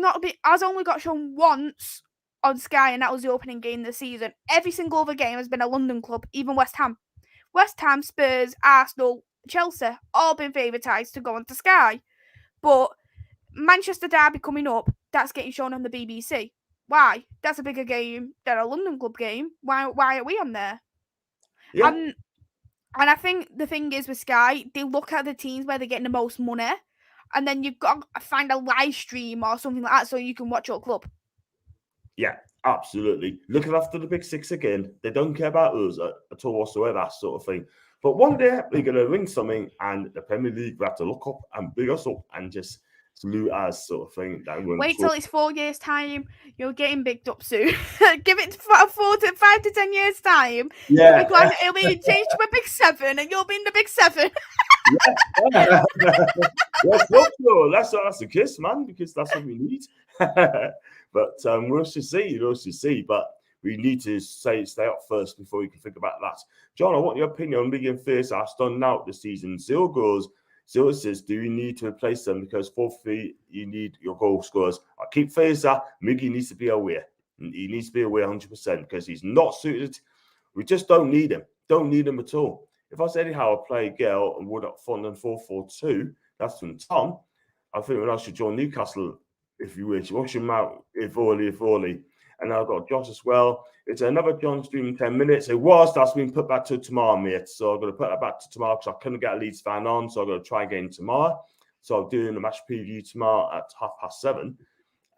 only got shown once on Sky, and that was the opening game this season. Every single other game has been a London club, even West Ham. West Ham, Spurs, Arsenal, Chelsea, all been favourised to go onto Sky. But Manchester Derby coming up, that's getting shown on the BBC. Why? That's a bigger game than a London club game. Why are we on there? Yeah. And I think the thing is with Sky, they look at the teams where they're getting the most money, and then you've got to find a live stream or something like that so you can watch your club. Yeah, absolutely. Looking after the big 6 again. They don't care about us at all whatsoever, that sort of thing. But one day they're going to win something, and the Premier League will have to look up and big us up and just salute us sort of thing. Wait till it's 4 years' time. You're getting bigged up soon. Give it 5 to 10 years' time. Yeah. It'll be changed to a big 7, and you'll be in the big 7. Yeah. Let's hope so. That's a kiss, man, because that's what we need. But we'll see. But We need to stay up first before we can think about that. John, I want your opinion on Miggy and Fairsass done now this season. 0 goals, 0 assists. Do you need to replace them? Because 4-3, you need your goal scorers. I keep Fairsass. Miggy needs to be aware. He needs to be aware 100% because he's not suited. We just don't need him. Don't need him at all. If I said how I play Gale and Wood up front and 4-4-2, that's from Tom. I think when I should join Newcastle, if you wish. Wash him out if only. And I've got Josh as well. It's another John stream in 10 minutes. That's been put back to tomorrow, mate. So I'm going to put that back to tomorrow because I couldn't get a Leeds fan on. So I'm going to try again tomorrow. So I'm doing a match preview tomorrow at 7:30.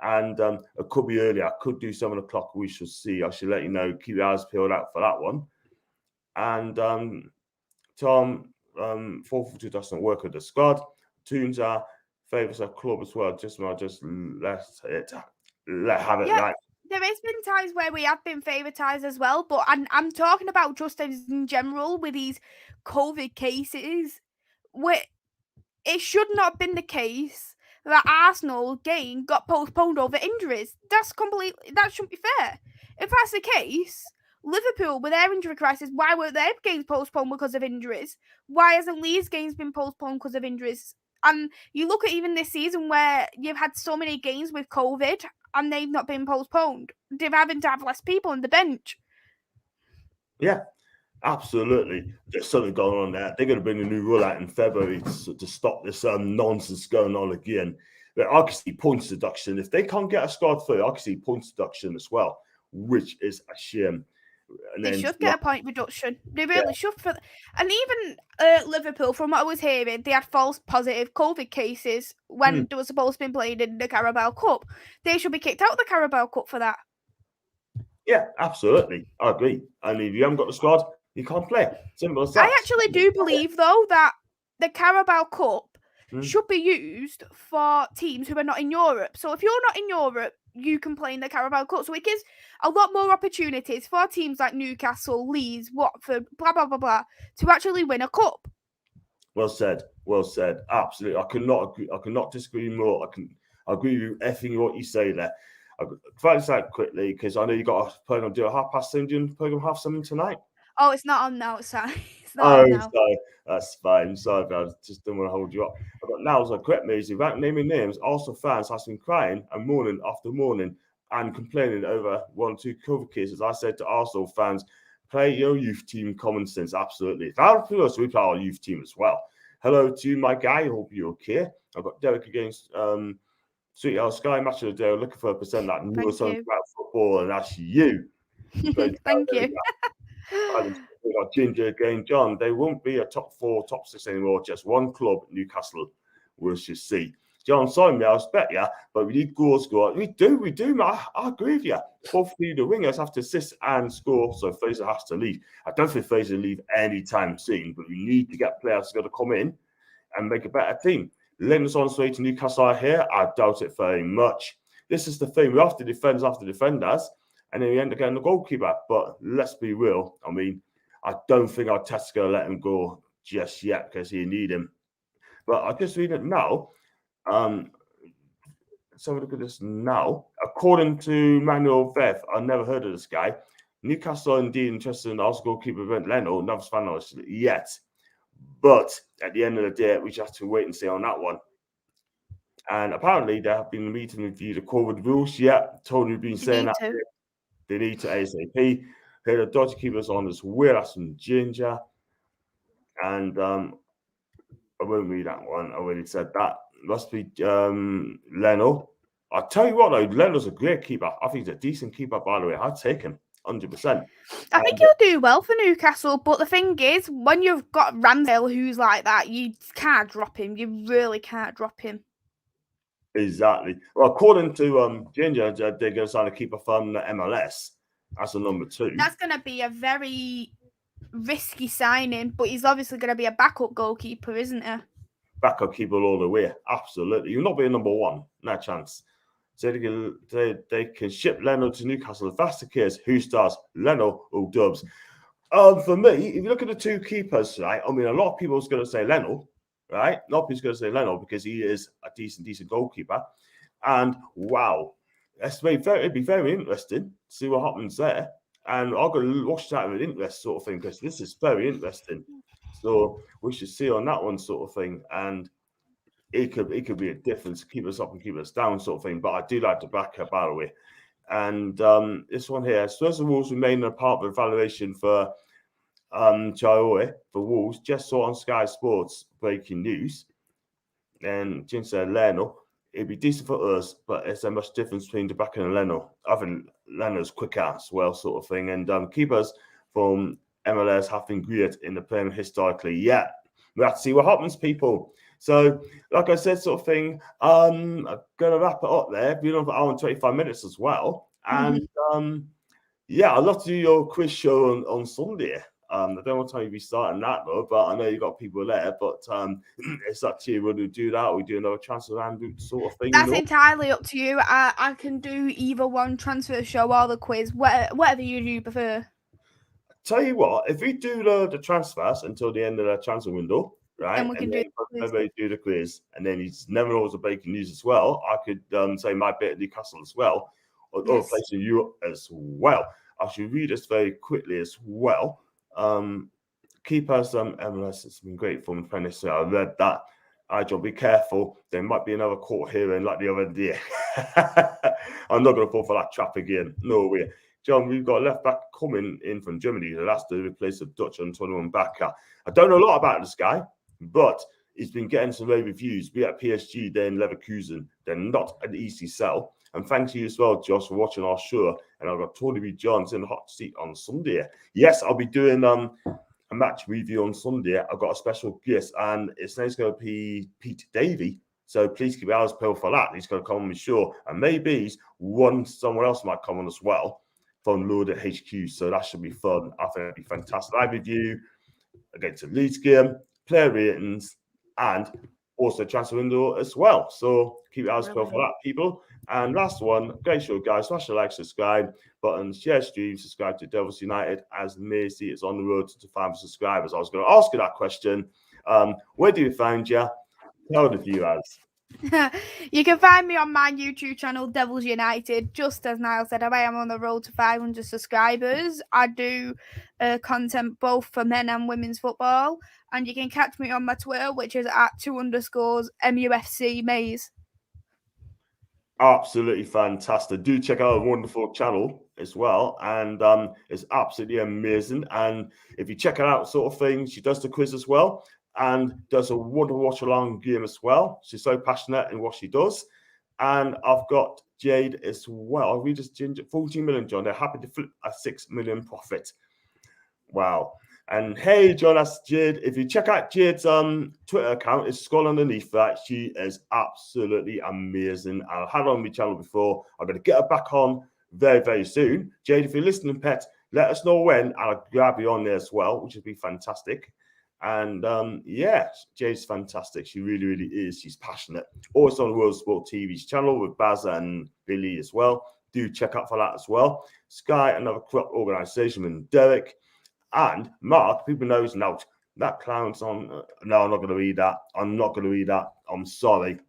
And it could be earlier. I could do 7 o'clock. We shall see. I should let you know. Keep your eyes peeled out for that one. And Tom, 4-4-2 doesn't work with the squad. Tunes are favours a club as well. Just have it. Right. There has been times where we have been favoritised as well, but I'm talking about just as in general with these COVID cases, where it should not have been the case that Arsenal game got postponed over injuries. That shouldn't be fair. If that's the case, Liverpool with their injury crisis, why were their games postponed because of injuries? Why hasn't Leeds games been postponed because of injuries? And you look at even this season where you've had so many games with COVID and they've not been postponed. They're having to have less people on the bench. Yeah, absolutely. There's something going on there. They're going to bring a new rule out in February to stop this nonsense going on again. But I can see points deduction. If they can't get a squad through, I can see points deduction as well, which is a shame. And they should get a point reduction. They really should. And even Liverpool, from what I was hearing, they had false positive COVID cases when they were supposed to be playing in the Carabao Cup. They should be kicked out of the Carabao Cup for that. Yeah, absolutely. I agree. And if you haven't got the squad, you can't play. Simple as that. I actually do believe, though, that the Carabao Cup should be used for teams who are not in Europe. So if you're not in Europe, you can play in the Carabao Cup. So it gives a lot more opportunities for teams like Newcastle, Leeds, Watford, blah, blah, blah, blah, to actually win a cup. Well said. Absolutely. I cannot disagree more. I agree with everything what you say there. I'll try this out quickly because I know you got a program to do a 7:30. Do you program have something tonight? Oh, it's not on now. Sorry. It's not on now. Sorry. That's fine. Sorry, I just don't want to hold you up. I've got now a correct music. Without naming names, Arsenal fans have been crying and morning after morning and complaining over 1 or 2 COVID cases. I said to Arsenal fans, play your youth team common sense. Absolutely. That for us, we play our youth team as well. Hello to my guy. Hope you're okay. I've got Derek against Sweet L Sky match of the day. Looking for a percent that knew something about football, and that's you. Thank you. We got Ginger again, John. They won't be a top 4, top 6 anymore. Just one club, Newcastle. We'll just see. John, sorry, me, I respect you, but we need goals score. We do, man. I agree with you. Both the wingers have to assist and score, so Fraser has to leave. I don't think Fraser will leave anytime soon, but we need to get players to come in and make a better team. Lennox on his way to Newcastle here. I doubt it very much. This is the thing. We have to defend after defenders, and then we end up getting the goalkeeper. But let's be real. I mean, I don't think Arteta's going to let him go just yet because he need him. But I just read it now. Let's have a look at this now. According to Manuel Veff, I never heard of this guy. Newcastle are indeed interested in Arsenal goalkeeper Brent Leno. Never found yet. But at the end of the day, we just have to wait and see on that one. And apparently, there have been meeting review the COVID rules. Yeah, Tony's been saying that they need to ASAP. Heard the dodgy keepers on as well as some ginger. And I won't read that one. I already said that. Must be Leno. I'll tell you what, though, Leno's a great keeper. I think he's a decent keeper, by the way. I'd take him 100%. I think he'll do well for Newcastle, but the thing is, when you've got Ramsdale who's like that, you can't drop him. You really can't drop him. Exactly. Well, according to Ginger, they're going to sign a keeper from the MLS. That's a number 2. That's going to be a very risky signing, but he's obviously going to be a backup goalkeeper, isn't he? Backup keeper all the way. Absolutely. You'll not be a number 1. No chance. So they can ship Leno to Newcastle. If that's the case, who starts, Leno or Dubs? For me, if you look at the 2 keepers, right, I mean, a lot of people are going to say Leno, right? A lot of people are going to say Leno because he is a decent goalkeeper. And wow, it'd be very interesting to see what happens there. And I'm going to watch that with interest, sort of thing, because this is very interesting. So we should see on that one, sort of thing. And it could be a difference, keep us up and keep us down, sort of thing. But I do like the backup, by the way. And this one here, Spurs and Wolves remain a part of the evaluation for Traore for Wolves. Just saw on Sky Sports breaking news. And Jim said Leno, it'd be decent for us, but it's a much difference between De Backer and Leno. I think Leno's quick as well, sort of thing. And keepers from MLS have been great in the Premier historically. Yeah, we have to see what happens, people. So, like I said, sort of thing, I'm going to wrap it up there. Been on for an hour and 25 minutes as well. And yeah, I'd love to do your quiz show on Sunday. I don't know what time you'll be starting that though, but I know you've got people there. But it's up to you whether we do that or we do another transfer round sort of thing. That's entirely up to you. I can do either one, transfer show or the quiz, whatever you prefer. Tell you what, if we do the transfers until the end of the transfer window, right, and we can do the quiz, and then he's never knows the breaking news as well. I could say my bit at Newcastle as well, or other places in Europe as well. I should read this very quickly as well. Keepers MLS has been great for me. So I read that. John, be careful. There might be another court hearing like the other day. I'm not going to fall for that trap again. No way. John, we've got a left back coming in from Germany. That's to replace the Dutch and 21 backer. I don't know a lot about this guy, but he's been getting some rave reviews. Be at PSG, then Leverkusen. They're not an easy sell. And thanks to you as well, Josh, for watching our show. And I've got Tony B. Johns in the hot seat on Sunday. Yes, I'll be doing a match review on Sunday. I've got a special guest, and his name's going to be Pete Davey. So please keep your eyes peeled for that. He's going to come on the show. And maybe someone else might come on as well from Lord at HQ. So that should be fun. I think it'd be fantastic. I review against the Leeds game, player ratings, and also transfer window as well. So keep your eyes peeled for that, people. And last one, great show, guys. Smash the like, subscribe button, share stream, subscribe to Devils United as Macy is on the road to 5 subscribers. I was going to ask you that question. Where do you find you? Tell the viewers. You can find me on my YouTube channel, Devils United. Just as Niall said, I am on the road to 500 subscribers. I do content both for men and women's football. And you can catch me on my Twitter, which is at @2_MUFC Maze. Absolutely fantastic. Do check out a wonderful channel as well. And it's absolutely amazing. And if you check it out, sort of thing, she does the quiz as well. And does a wonderful watch-along game as well. She's so passionate in what she does. And I've got Jade as well. We just 14 million, John. They're happy to flip a 6 million profit. Wow. And hey, John, that's Jade. If you check out Jade's Twitter account, it's scroll underneath that. She is absolutely amazing. I've had her on my channel before. I'm going to get her back on very, very soon. Jade, if you're listening, pet, let us know when. I'll grab you on there as well, which would be fantastic. And yeah, Jade's fantastic. She really, really is. She's passionate. Also on World Sport TV's channel with Baz and Billy as well. Do check out for that as well. Sky, another corrupt organisation, and Derek and Mark. People know he's out. That clown's on. No, I'm not going to read that. I'm sorry.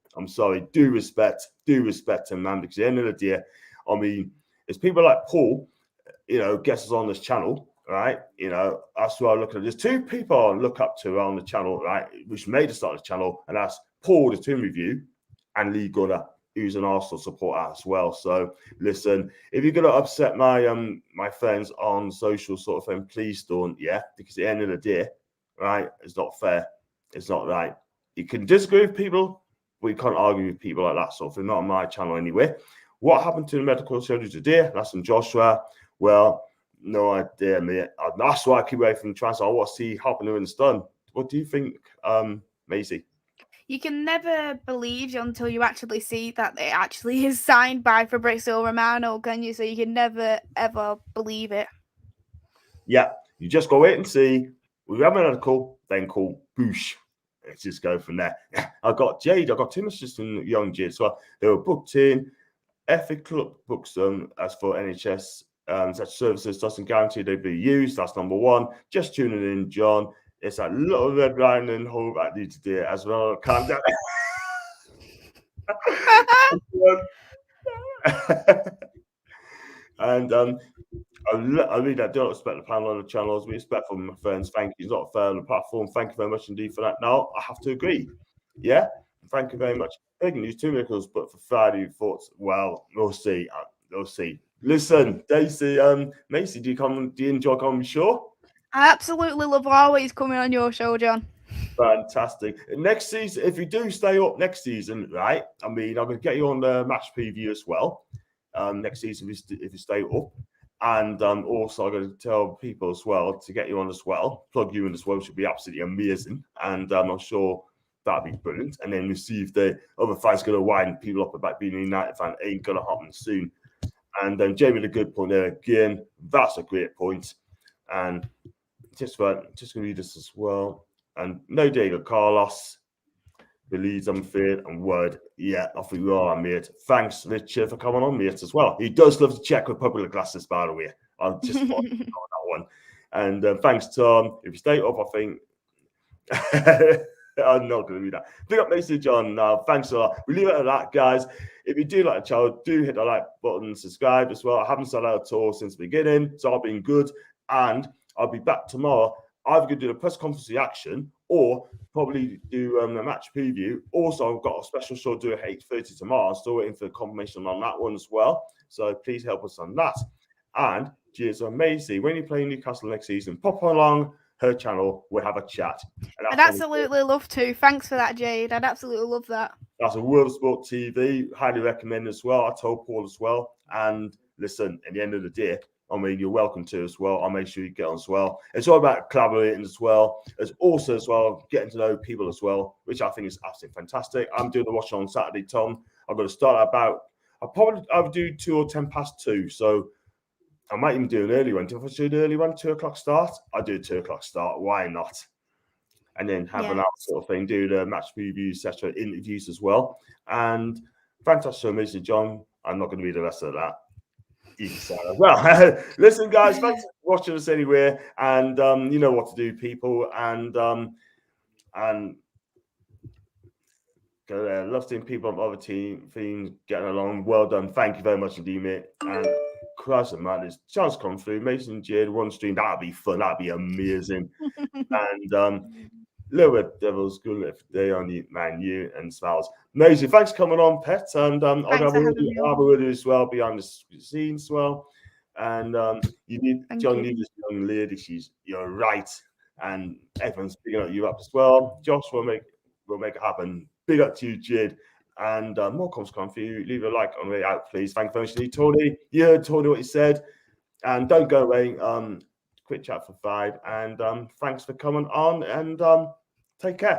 Do respect him, man. Because at the end of the day, I mean, it's people like Paul, guests us on this channel. Right, that's what I look at. There's two people I look up to on the channel, right, which made us start the channel, and that's Paul, the Team Review, and Lee Gunner, who's an Arsenal supporter as well. So, listen, if you're gonna upset my my friends on social sort of thing, please don't, because at the end of the day, right, it's not fair, it's not right. You can disagree with people, but you can't argue with people like that sort of thing. Not on my channel anyway. What happened to the medical surgery today? That's from Joshua. Well. No idea, mate. That's why I keep away from transfer. I want to see happening when it's done. What do you think, Maisie? You can never believe until you actually see that it actually is signed by Fabrizio Romano, can you? So you can never, ever believe it. Yeah, you just go wait and see. We have another call, then call Boosh. Let's just go from there. I got Jade. I got two messages from young Jade. So they were booked in. Ethic Club books them as for NHS. Such services doesn't guarantee they'll be used. That's number one. Just tuning in, John. It's a little red line and hope I need to do it as well. Calm down. And I really don't expect the panel on the channel as we expect from my friends. Thank you. It's not fair on the platform. Thank you very much indeed for that. Now, I have to agree. Yeah, thank you very much. Breaking news, 2 miracles, but for Friday thoughts, well, we'll see. We'll see. Listen, Daisy, Macy, do you enjoy coming on the show? I absolutely love always coming on your show, John. Fantastic. Next season, if you do stay up next season, right? I mean, I'm going to get you on the match preview as well. Next season, if you stay up. And also, I'm going to tell people as well to get you on as well, plug you in as well, which would be absolutely amazing. And I'm sure that'd be brilliant. And then we'll see if the other fans going to wind people up about being a United fan. Ain't going to happen soon. And Jamie, the good point there again. That's a great point. And just going to read this as well. And no Diego Carlos. Believes I'm fit and word. Yeah, off we are, mate. Thanks, Richard, for coming on, mate, as well. He does love to check with public glasses, by the way. I'll just on that one. And thanks, Tom. If you stay up, I think I'm not going to read that. Big up, Macy John. Thanks a lot. We leave it at that, guys. If you do like the channel, do hit the like button, subscribe as well. I haven't said that at all since the beginning, so I've been good. And I'll be back tomorrow. Either going to do the press conference reaction or probably do a match preview. Also, I've got a special show to do at 8:30 tomorrow. I'm still waiting for confirmation on that one as well. So please help us on that. And cheers on Maisie. When you play Newcastle next season, pop along her channel. We'll have a chat. I'd absolutely love to. Thanks for that, Jade. I'd absolutely love that. That's a World of Sport TV. Highly recommend as well. I told Paul as well. And listen, at the end of the day, I mean, you're welcome to as well. I'll make sure you get on as well. It's all about collaborating as well. It's also as well getting to know people as well, which I think is absolutely fantastic. I'm doing the watch on Saturday, Tom. I'm going to start about, I'll do 2 or 10 past 2. So I might even do an early one. If I do an early one, 2 o'clock start, I do a 2 o'clock start. Why not? And then have an out sort of thing, do the match previews, etc., interviews as well. And fantastic show, Mr. John. I'm not going to read the rest of that. Well, listen, guys, thanks for watching us anyway, and you know what to do, people, and love seeing people on other teams getting along. Well done, thank you very much indeed, mate. And Christ and man, there's chance come through. Mason Jade one stream, that'd be fun, that'd be amazing. And Little Devils, good if they on the Man U and smiles. Amazing. Thanks for coming on, Pet. And I'll have a word as well behind the scenes as well. And you need John needs this young lady. You're right. And everyone's picking you up as well. Josh will make it happen. Big up to you, Jid. And more comments come for you. Leave a like on the way out, please. Thank you very much, Tony. You heard Tony what he said. And don't go away. Quick chat for 5. And thanks for coming on. And take care.